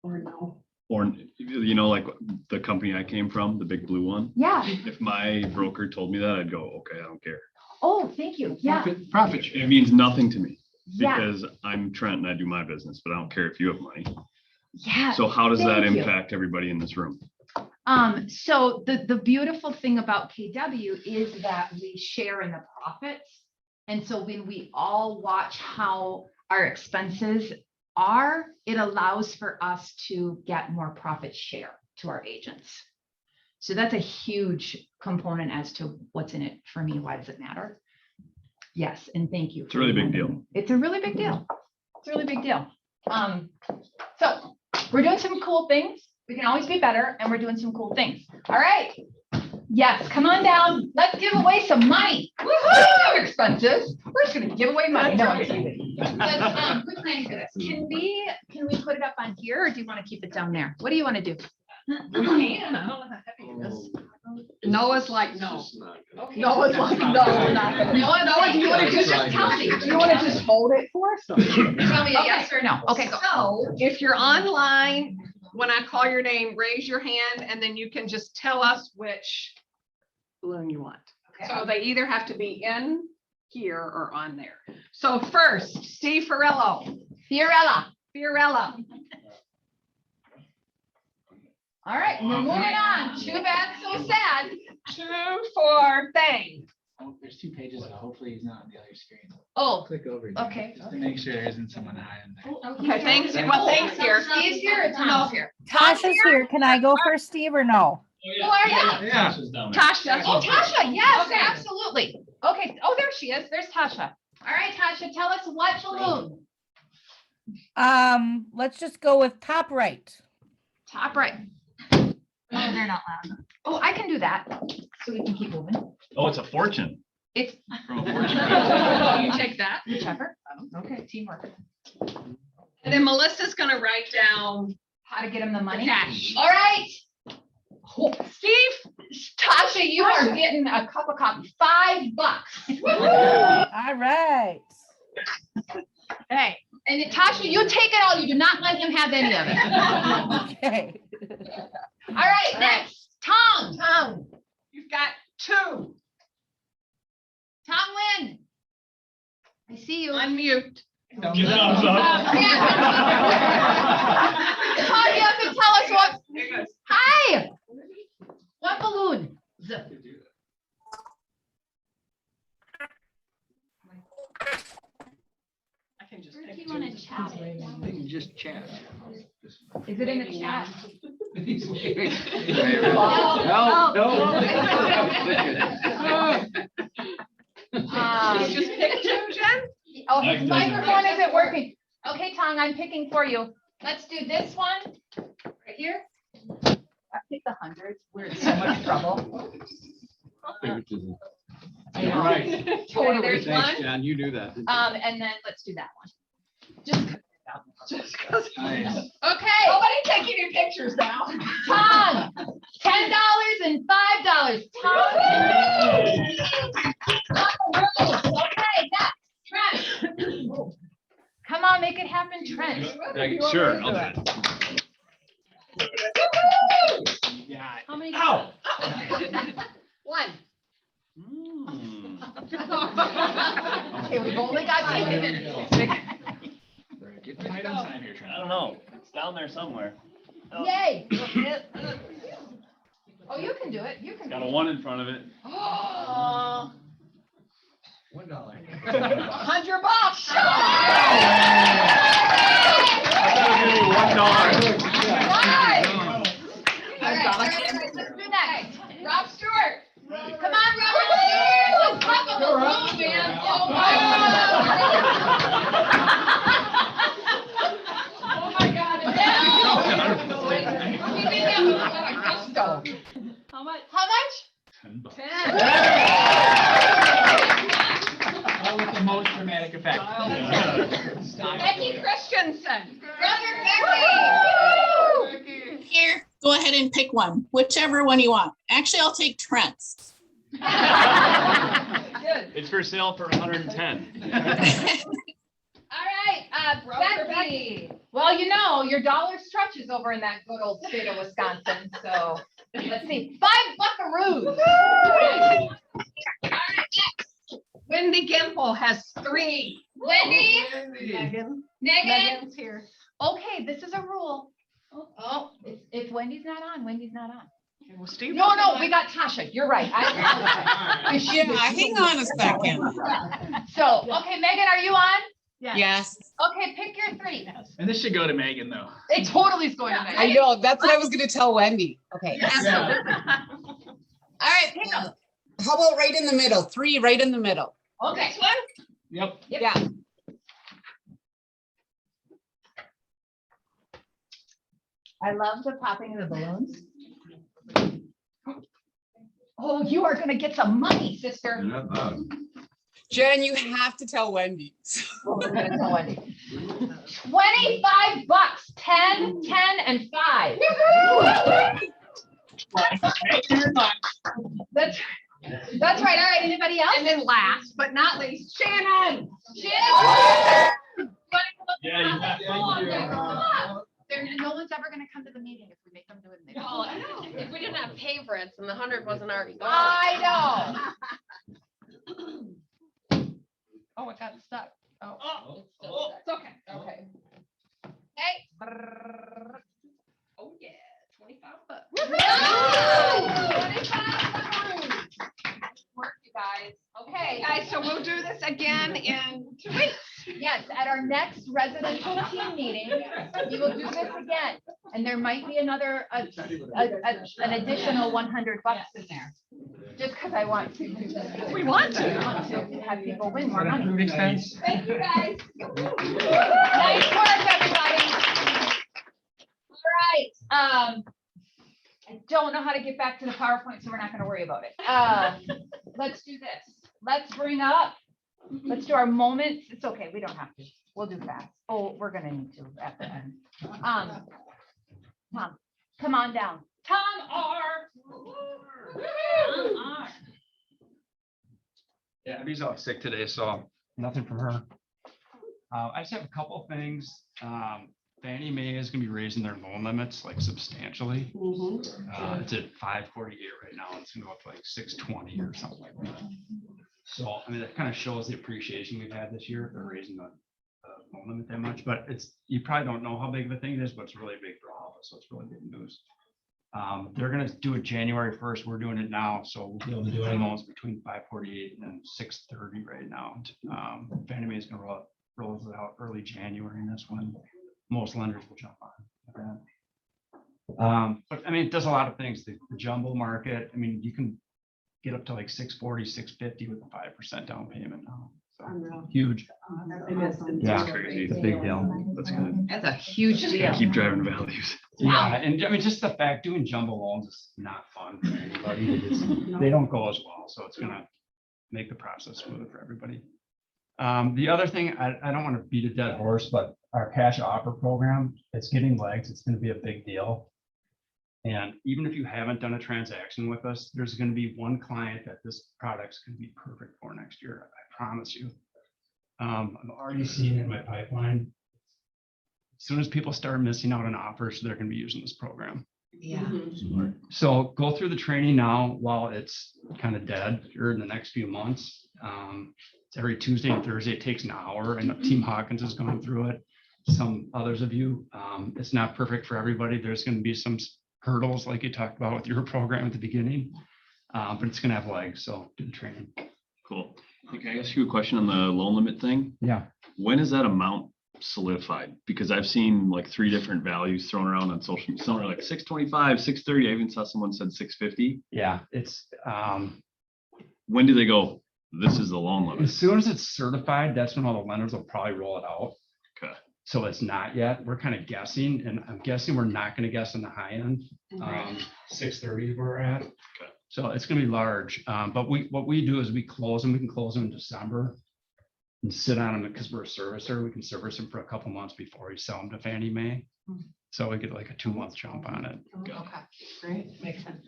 Or no. Or, you know, like the company I came from, the big blue one. Yeah. If my broker told me that, I'd go, okay, I don't care. Oh, thank you. Yeah. Profit share. It means nothing to me Yeah. because I'm Trent and I do my business, but I don't care if you have money. Yeah. So how does that Thank you. impact everybody in this room? So the beautiful thing about KW is that we share in the profits. And so when we all watch how our expenses are, it allows for us to get more profit share to our agents. So that's a huge component as to what's in it for me. Why does it matter? Yes, and thank you. It's a really big deal. It's a really big deal. It's a really big deal. So we're doing some cool things. We can always be better and we're doing some cool things. All right. Yes, come on down. Let's give away some money. Woohoo! Expenses. We're just gonna give away money. No, I'm kidding. But quick planning for this. Can we put it up on here or do you want to keep it down there? What do you want to do? We can, I don't know how heavy it is. Noah's like, no. Okay. Noah's like, no, we're not gonna. Noah, do you want to just tell me? Do you want to just hold it for us? Tell me a yes or no. Okay, go. So if you're online, when I call your name, raise your hand and then you can just tell us which balloon you want. So they either have to be in here or on there. So first, Steve Fiorello. Fiorella. All right, we're moving on. Too bad, so sad. 2 for Bang. Oh, there's 2 pages, so hopefully he's not on the other screen. Oh, Click over. okay. Just to make sure there isn't someone hiding there. Okay, thanks. Well, thanks here. Steve's here or Tom's here? Tasha's here. Can I go first, Steve, or no? Who are you? Yeah. Tasha. Oh, Tasha, yes, absolutely. Okay, oh, there she is. There's Tasha. All right, Tasha, tell us what balloon. Let's just go with top right. Top right. Oh, they're not loud. Oh, I can do that. So we can keep moving. Oh, it's a fortune. It's. From a fortune. You take that. Whichever. Okay, teamwork. And then Melissa's gonna write down How to get him the money. cash. All right. Oh, Steve, Tasha, you are getting a cup of coffee. $5. All right. Hey, and Tasha, you take it all. You do not let him have any of it. Okay. All right, next, Tom. Tom, you've got 2. Tom Lynn. I see you. Unmute. Tom, you have to tell us what. Hi. What balloon? I can just Or pick if you 2. want to chat it. They can just chat. Is it in the chat? You just pick 2, Jen? Oh, his microphone isn't working. Okay, Tom, I'm picking for you. Let's do this one right here. I picked the hundreds. We're in so much trouble. All right. Okay, there's Thanks, one. John, you knew that. And then let's do that one. Just because. Nice. Okay. Nobody taking your pictures now. Tom, $10 and $5. Tom. Okay, next, Trent. Come on, make it happen, Trent. Sure. I'll do it. Yeah. How many? Ow. 1. Hmm. Okay, we've only got 2 minutes. Get right on time here, I Trent. don't know. It's down there somewhere. Yay. Oh, you can do it. You can. Got a 1 in front of it. Oh. $1. $100. I thought it was gonna be $1. Nice. All right, let's do next. Rob Stewart. Come on, Robert. Let's pop up a balloon, man. Oh my God. How much? How much? How with the most dramatic effect? Becky Christensen. Brother Becky. Here, go ahead and pick one, whichever one you want. Actually, I'll take Trent's. Good. It's for sale for 110. All right, Becky. Well, you know, your dollar stretches over in that good old state of Wisconsin, so let's see, 5 buckaroos. All right, next. Wendy Gimple has 3. Wendy, Megan. Megan. Megan's here. Okay, this is a rule. Oh, if Wendy's not on, Wendy's not on. Okay, well, Steve. No, we got Tasha. You're right. Hang on a second. So, okay, Megan, are you on? Yes. Okay, pick your 3. And this should go to Megan, though. It totally is going to Megan. I know, that's what I was gonna tell Wendy. Okay. All right, pick them. How about right in the middle? 3 right in the middle. Okay. This one? Yep. Yeah. I love the popping of the balloons. Oh, you are gonna get some money, sister. Jen, you have to tell Wendy. We're gonna tell Wendy. $25. 10, 10, and 5. That's right. All right. Anybody else? And then last but not least, Shannon. Shannon. Yeah, No one's ever gonna come to the meeting if we make them do it. Well, if we didn't have favorites and the 100 wasn't already gone. I know. Oh, it got stuck. Oh, It's okay. Okay. Hey. Oh, yeah, $25. Woo! 25 bucks. Work, you guys. we'll do this again in 2 weeks. Yes, at our next residential team meeting, we will do this again. And there might be another, an additional $100 in there. Just because I want to. We want to. I want to have people win more money. Makes sense. Thank you, guys. Nice work, everybody. All right. I don't know how to get back to the PowerPoint, so we're not going to worry about it. Let's do this. Let's do our moments. It's okay. We don't have to. We'll do fast. Oh, we're going to need to at the end. Tom, come on down. Tom R. Yeah, Abby's off sick today, so nothing from her. I just have a couple of things. Fannie Mae is gonna be raising their loan limits like substantially. It's at 548 right now. It's gonna go up to like 620 or something like that. So, I mean, that kind of shows the appreciation we've had this year. They're raising the loan limit that much, but you probably don't know how big of a thing it is, but it's really big for office, so it's really big news. They're gonna do it January 1st. We're doing it now, so we'll be able to do any loans between 548 and 630 right now. Fannie Mae is gonna roll it out early January, and that's when most lenders will jump on that. But I mean, it does a lot of things. The jumbo market, I mean, you can get up to like 640, 650 with a 5% down payment now. So, huge. Yeah, crazy. It's a big deal. That's good. That's a huge deal. Keep driving values. Yeah, and I mean, just the fact doing jumbo loans is not fun for anybody. They don't go as well, so it's gonna make the process smoother for everybody. The other thing, I don't want to beat a dead horse, but our cash offer program, it's getting legs. It's going to be a big deal. And even if you haven't done a transaction with us, there's going to be one client that this product's going to be perfect for next year. I promise you. I'm already seeing it in my pipeline. As soon as people start missing out on offers, they're going to be using this program. Yeah. So go through the training now while it's kind of dead or in the next few months. It's every Tuesday and Thursday. It takes an hour, and Team Hawkins has gone through it. Some others of you, it's not perfect for everybody. There's going to be some hurdles like you talked about with your program at the beginning, but it's going to have legs. So do the training. Cool. Can I ask you a question on the loan limit thing? Yeah. When is that amount solidified? Because I've seen like 3 different values thrown around on social media. Some are like 625, 630. I even saw someone said 650. Yeah, it's when do they go, this is the loan limit? as soon as it's certified, that's when all the lenders will probably roll it out. Okay. So it's not yet. We're kind of guessing, and I'm guessing we're not going to guess on the high end. 630 is where we're at. Okay. So it's going to be large. But what we do is we close them. We can close them in December and sit on them because we're a servicer. We can service them for a couple months before we sell them to Fannie Mae. So we get like a 2-month jump on it. Okay, great, makes sense.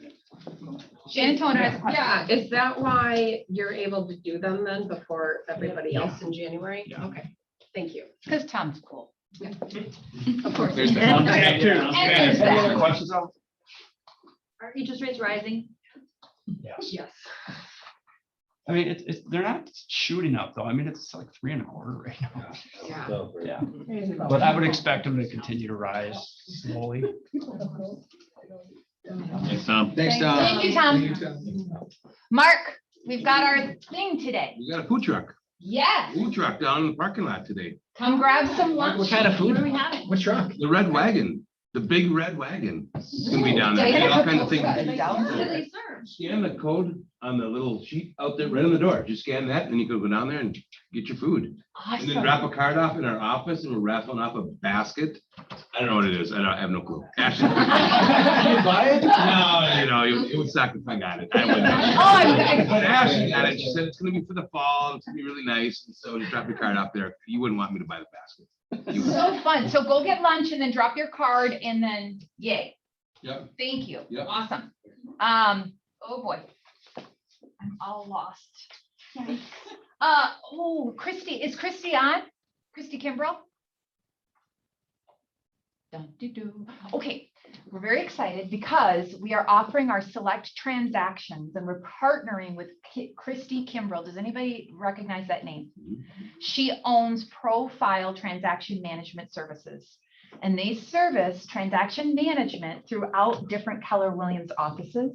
Shannon Toner has a question. Yeah, is that why you're able to do them then before everybody else in January? Yeah. Okay, thank you. Because Tom's cool. Yeah. Of course. There's the And thumbs there's up. that. Any other questions? Al? Are interest rates rising? Yes. Yes. I mean, they're not shooting up though. I mean, it's like 3.25 right now. Yeah. Yeah. But I would expect them to continue to rise slowly. Thanks, Tom. Thanks, Tom. Thank you, Tom. Mark, we've got our thing today. We got a food truck. Yes, Food truck down in the parking lot today. come grab some lunch. What kind of food? What are we having? What truck? The red wagon, the big red wagen. It's gonna be down there. Get all kinds of things. What do they serve? Scan the code on the little sheet out there, right on the door. Just scan that, and then you can go down there and get your food. And then Awesome. drop a card off in our office, and we're raffling off a basket. I don't know what it is. I have no clue. Ashley. You buy it? No, it would suck if I got it. I wouldn't. I'm But Ashley got it. She said it's gonna be for the fall. It's gonna be really nice. And so just drop your card off there. You wouldn't want me to buy the basket. You would. So fun. So go get lunch and then drop your card and then yay. Yep. Thank you. Yep. Awesome. Oh boy. I'm all lost. Christy, is Christy on? Christy Kimbrell? Dun-doo-doo. Okay, we're very excited because we are offering our select transactions and we're partnering with Christy Kimbrell. Does anybody recognize that name? She owns Profile Transaction Management Services, and they service transaction management throughout different Keller Williams offices.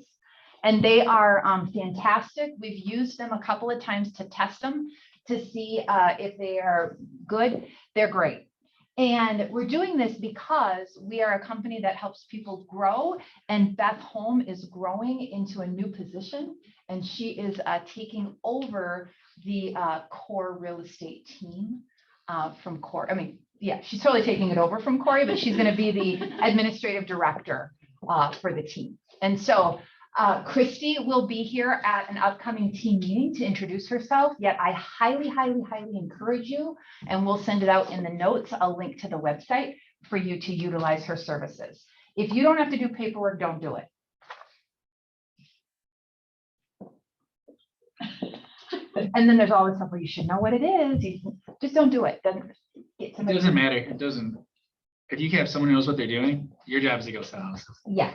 And they are fantastic. We've used them a couple of times to test them to see if they are good. They're great. And we're doing this because we are a company that helps people grow, and Beth Holm is growing into a new position, and she is taking over the core real estate team from Corey. I mean, yeah, she's totally taking it over from Corey, but she's going to be the administrative director for the team. And so Christy will be here at an upcoming team meeting to introduce herself, yet I highly, highly, highly encourage you, and we'll send it out in the notes, a link to the website for you to utilize her services. If you don't have to do paperwork, don't do it. And then there's all this stuff where you should know what it is. You just don't do it. It doesn't matter. It doesn't. If you have someone who knows what they're doing, your job is to go sell houses. Yeah.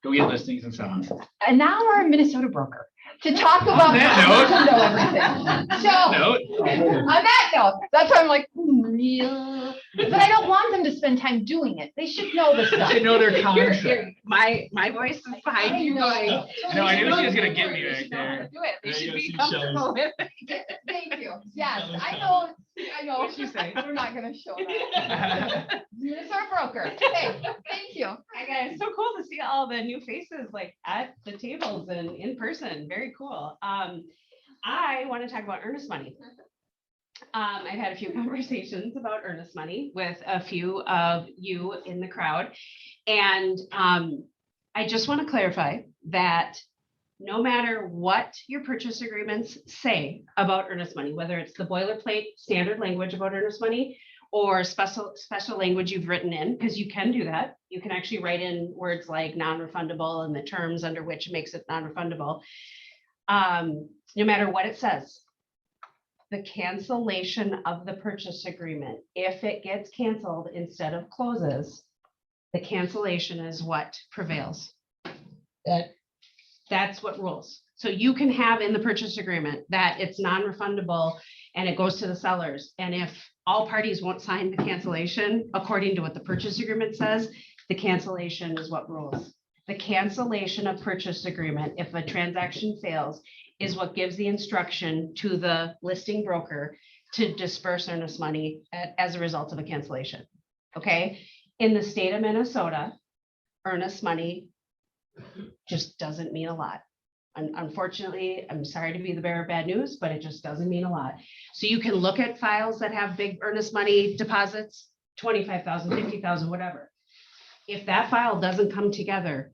Go get listings and sell houses. And now we're a Minnesota broker to talk about that everything. So on that note, that's why I'm like, yeah. But I don't want them to spend time doing it. They should know the stuff. They should know their contract. My voice is behind you going. No, I knew she was gonna get me right there. Do it. They There you should go, be see comfortable with it. Thank you. Yes, I know. What'd you say? We're not gonna show that. Minnesota broker. Hey, thank you. Hi guys, so cool to see all the new faces like at the tables and in person. Very cool. I want to talk about earnest money. I've had a few conversations about earnest money with a few of you in the crowd. And I just want to clarify that no matter what your purchase agreements say about earnest money, whether it's the boilerplate standard language about earnest money or special language you've written in, because you can do that. You can actually write in words like non-refundable and the terms under which makes it non-refundable. No matter what it says, the cancellation of the purchase agreement, if it gets canceled instead of closes, the cancellation is what prevails. That's what rules. So you can have in the purchase agreement that it's non-refundable and it goes to the sellers. And if all parties won't sign the cancellation, according to what the purchase agreement says, the cancellation is what rules. The cancellation of purchase agreement, if a transaction fails, is what gives the instruction to the listing broker to disperse earnest money as a result of a cancellation. Okay, in the state of Minnesota, earnest money just doesn't mean a lot. Unfortunately, I'm sorry to be the bearer of bad news, but it just doesn't mean a lot. So you can look at files that have big earnest money deposits, 25,000, 50,000, whatever. If that file doesn't come together,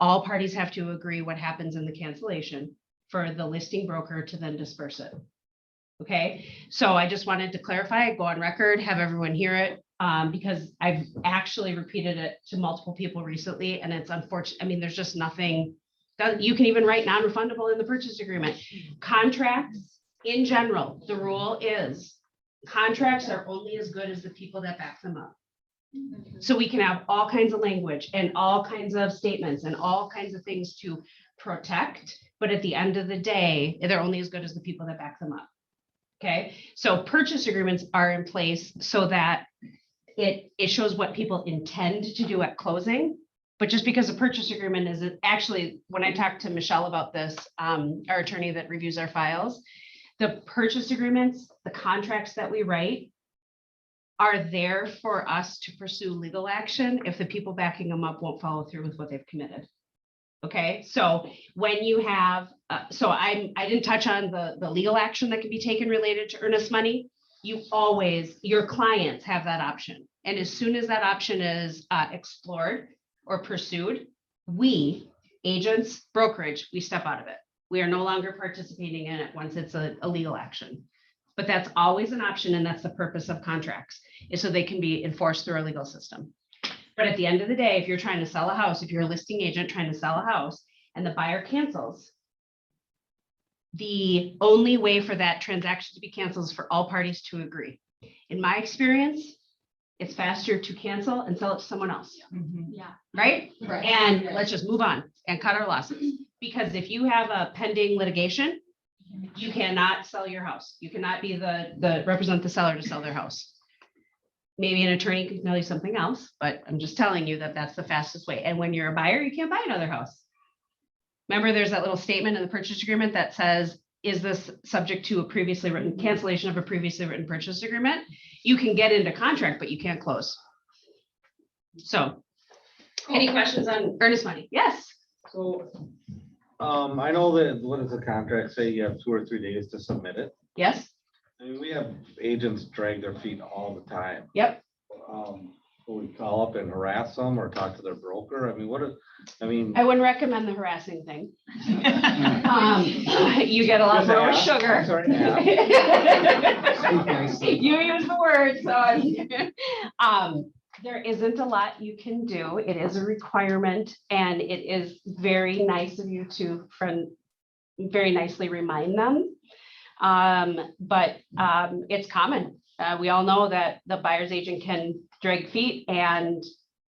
all parties have to agree what happens in the cancellation for the listing broker to then disperse it. Okay, so I just wanted to clarify, go on record, have everyone hear it, because I've actually repeated it to multiple people recently, and it's unfortunate. I mean, there's just nothing that you can even write non-refundable in the purchase agreement. Contracts in general, the rule is contracts are only as good as the people that back them up. So we can have all kinds of language and all kinds of statements and all kinds of things to protect, but at the end of the day, they're only as good as the people that back them up. Okay, so purchase agreements are in place so that it shows what people intend to do at closing. But just because a purchase agreement is actually, when I talked to Michelle about this, our attorney that reviews our files, the purchase agreements, the contracts that we write are there for us to pursue legal action if the people backing them up won't follow through with what they've committed. Okay, so when you have, I didn't touch on the legal action that can be taken related to earnest money. You always, your clients have that option. And as soon as that option is explored or pursued, we, agents, brokerage, we step out of it. We are no longer participating in it once it's a legal action. But that's always an option, and that's the purpose of contracts, is so they can be enforced through a legal system. But at the end of the day, if you're trying to sell a house, if you're a listing agent trying to sell a house and the buyer cancels, the only way for that transaction to be canceled is for all parties to agree. In my experience, it's faster to cancel and sell it to someone else. Yeah. Right? Right. And let's just move on and cut our losses. Because if you have a pending litigation, you cannot sell your house. You cannot be the represent the seller to sell their house. Maybe an attorney can tell you something else, but I'm just telling you that that's the fastest way. And when you're a buyer, you can't buy another house. Remember, there's that little statement in the purchase agreement that says, is this subject to a previously written cancellation of a previously written purchase agreement? You can get into contract, but you can't close. So, any questions on earnest money? Yes. So, I know that, what does the contract say? You have 2 or 3 days to submit it. Yes. I mean, we have agents drag their feet all the time. Yep. Will we call up and harass them or talk to their broker? I mean, I wouldn't recommend the harassing thing. You get a lot more with sugar. You use the word, so. There isn't a lot you can do. It is a requirement, and it is very nice of you to very nicely remind them. But it's common. We all know that the buyer's agent can drag feet and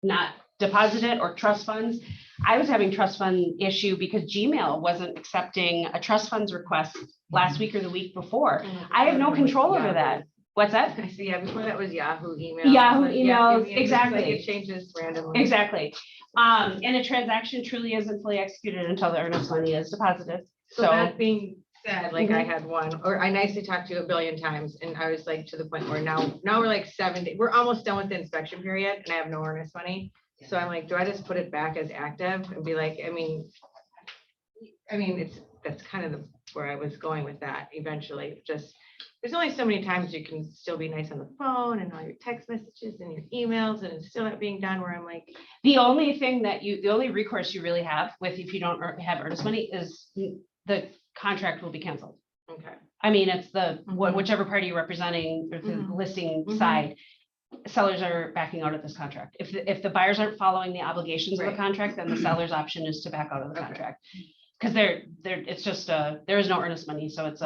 not deposit it or trust funds. I was having trust fund issue because Gmail wasn't accepting a trust funds request last week or the week before. I have no control over that. What's that? I see, yeah, before that was Yahoo email. Yahoo But yeah, emails, exactly. It changes randomly. Exactly. And a transaction truly isn't fully executed until the earnest money is deposited. So that being said, like I Mhm. had one, or I nicely talked to you a billion times, and I was like to the point where now we're like 7 days, we're almost done with the inspection period, and I have no earnest money. So I'm like, do I just put it back as active and be like, I mean, that's kind of where I was going with that eventually, just, there's only so many times you can still be nice on the phone and all your text messages and your emails, and it's still not being done, where I'm like, The only recourse you really have if you don't have earnest money is the contract will be canceled. okay. I mean, it's whichever party you're representing or the listing side, sellers are backing out of this contract. If the buyers aren't following the obligations of the Right. contract, then the seller's option is to back out of the contract. Because it's just there is no earnest money, so it's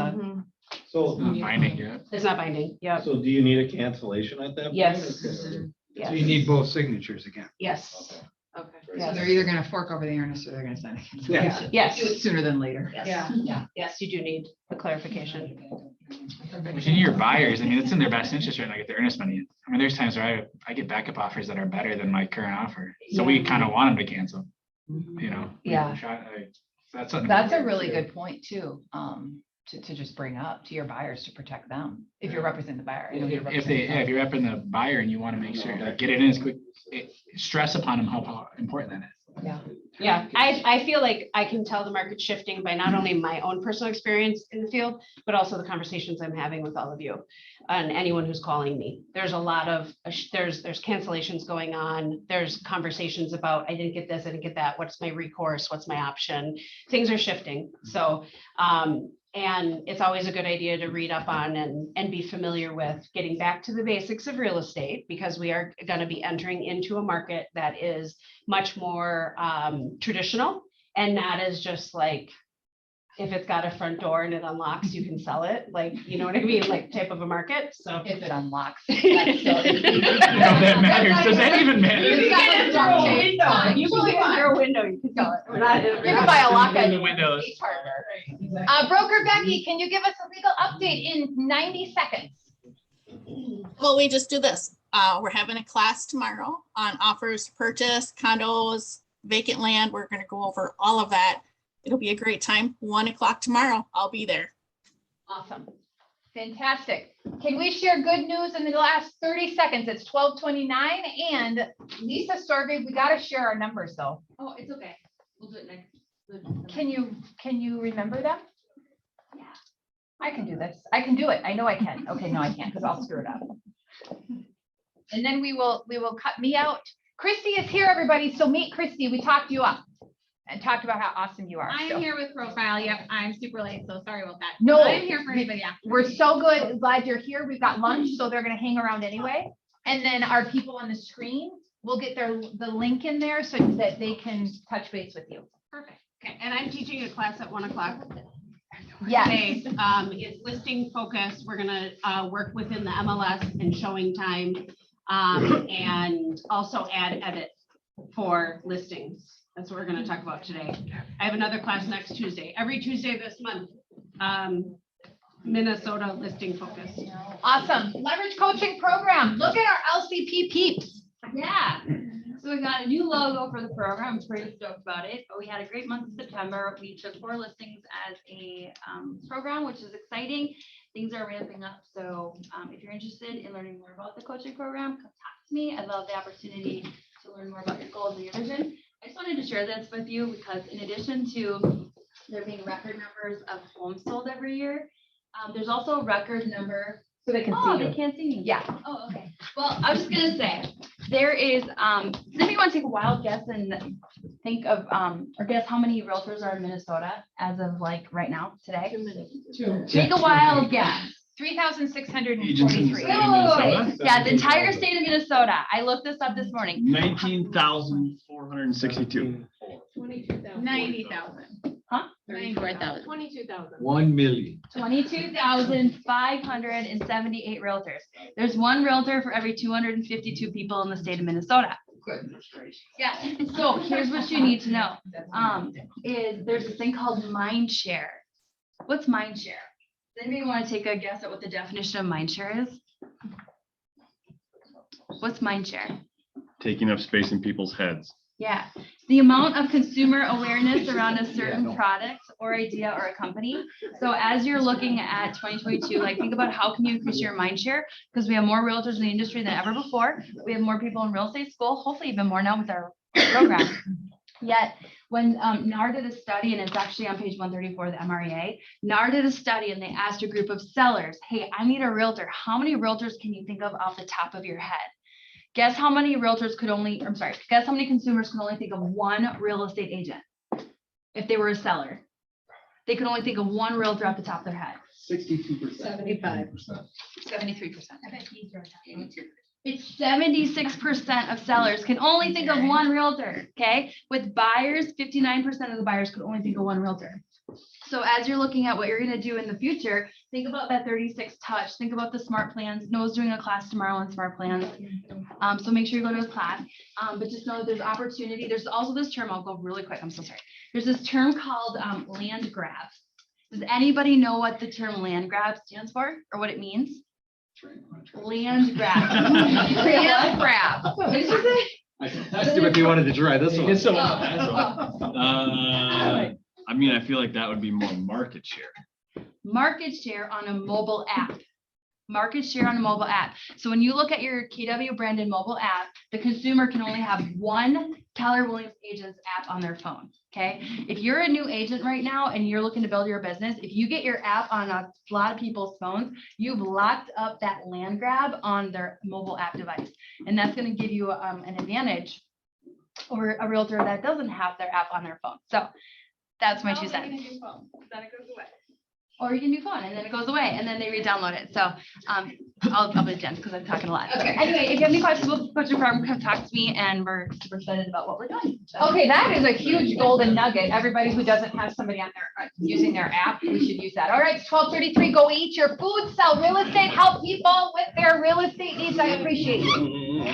So, Binding, yeah. it's not binding. Yeah. so do you need a cancellation at that point? Yes. Okay. Yes. So you need both signatures again. Yes. Okay. So they're either gonna fork over the earnest or they're gonna sign it. Yeah. Yes. Do it sooner than later. Yes. Yes, you do need the clarification. If you need your buyers, I mean, it's in their best interest right now to get the earnest money. I mean, there's times where I get backup offers that are better than my current offer. So we kind of want them to cancel, you know? Yeah. That's something. That's a really good point too, to just bring up to your buyers to protect them, if you're representing the buyer. I know you're If representing them. you're repping the buyer and you want to make sure, like, get it in as quick, stress upon them how important that is. Yeah. Yeah, I feel like I can tell the market's shifting by not only my own personal experience in the field, but also the conversations I'm having with all of you and anyone who's calling me. There's a lot of, there's cancellations going on. There's conversations about, I didn't get this, I didn't get that. What's my recourse? What's my option? Things are shifting. So, and it's always a good idea to read up on and be familiar with getting back to the basics of real estate, because we are going to be entering into a market that is much more traditional and not as just like, if it's got a front door and it unlocks, you can sell it. Like, you know what I mean? Like type of a market. So If it unlocks. That matters. Does that even matter? You can get it through a window. You can get it through a window. You can sell it. We're not- You can buy a lock In at the windows. Broker Becky, can you give us a legal update in 90 seconds? Well, we just do this. We're having a class tomorrow on offers to purchase condos, vacant land. We're going to go over all of that. It'll be a great time. 1 o'clock tomorrow. I'll be there. Awesome. Fantastic. Can we share good news in the last 30 seconds? It's 12:29 and Lisa Storvig, we got to share our numbers though. Oh, it's okay. We'll do it next. Can you remember them? Yeah. I can do this. I can do it. I know I can. Okay, no, I can't because I'll screw it up. And then we will cut me out. Christy is here, everybody. So meet Christy. We talked you up and talked about how awesome you are. I So- am here with Profile. Yep, I'm super late, so sorry about that. No. I'm here for anybody after. We're so good. Glad you're here. We've got lunch, so they're gonna hang around anyway. And then our people on the screen, we'll get the link in there so that they can touch base with you. Perfect. Okay, and I'm teaching a class at 1 o'clock. Yes. Today. It's listing focus. We're gonna work within the MLS and showing time, and also add edit for listings. That's what we're gonna talk about today. I have another class next Tuesday, every Tuesday this month. Minnesota listing focus. Awesome. Leverage coaching program. Look at our LCP peeps. Yeah. So we got a new logo for the program. I'm pretty stoked about it. But we had a great month of September. We took 4 listings as a program, which is exciting. Things are ramping up. So if you're interested in learning more about the coaching program, come talk to me. I'd love the opportunity to learn more about your goals and your vision. I just wanted to share this with you because in addition to there being record numbers of homes sold every year, there's also a record number. So they can Oh, see they you. can't see me. Yeah. Oh, okay. Well, I was just gonna say, there is, does anybody want to take a wild guess and think of, or guess how many realtors are in Minnesota as of like right now, today? 2. Take a wild guess. 3,643. Yeah, the entire state of Minnesota. I looked this up this morning. 19,462. 90,000. Huh? 34,000. 22,000. 1 million. 22,578 realtors. There's one realtor for every 252 people in the state of Minnesota. Goodness gracious. Yeah, so here's what you need to know, is there's this thing called mind share. What's mind share? Does anybody want to take a guess at what the definition of mind share is? What's mind share? Taking up space in people's heads. Yeah, the amount of consumer awareness around a certain product or idea or a company. So as you're looking at 2022, like think about how can you increase your mind share? Because we have more realtors in the industry than ever before. We have more people in real estate school, hopefully even more now with our program. Yet when NAR did a study, and it's actually on page 134 of the MREA, NAR did a study and they asked a group of sellers, hey, I need a realtor. How many realtors can you think of off the top of your head? Guess how many realtors could only, I'm sorry, guess how many consumers can only think of one real estate agent if they were a seller? They could only think of one realtor off the top of their head. 62%. 75. 73%. It's 76% of sellers can only think of one realtor, okay? With buyers, 59% of the buyers could only think of one realtor. So as you're looking at what you're gonna do in the future, think about that 36 touch, think about the smart plans. Noah's doing a class tomorrow on smart plans. So make sure you go to his class, but just know that there's opportunity. There's also this term, I'll go really quick, I'm so sorry. There's this term called land grab. Does anybody know what the term land grab stands for or what it means? Land grab. Land grab. What did you say? That's if you wanted to try this one. I mean, I feel like that would be more market share. Market share on a mobile app. Market share on a mobile app. So when you look at your KW branded mobile app, the consumer can only have one Keller Williams agent's app on their phone. Okay. If you're a new agent right now and you're looking to build your business, if you get your app on a lot of people's phones, you've locked up that land grab on their mobile app device. And that's going to give you an advantage over a realtor that doesn't have their app on their phone. So that's my 2 cents. Or you can do phone and then it goes away and then they re-download it. So I'll be done because I'm talking a lot. Okay. Anyway, if you have any questions about the coaching program, come talk to me and we're super excited about what we're doing. So- Okay, that is a huge golden nugget. Everybody who doesn't have somebody on their, using their app, we should use that. All right, it's 12:33. Go eat your food, sell real estate, help people with their real estate needs. I appreciate you.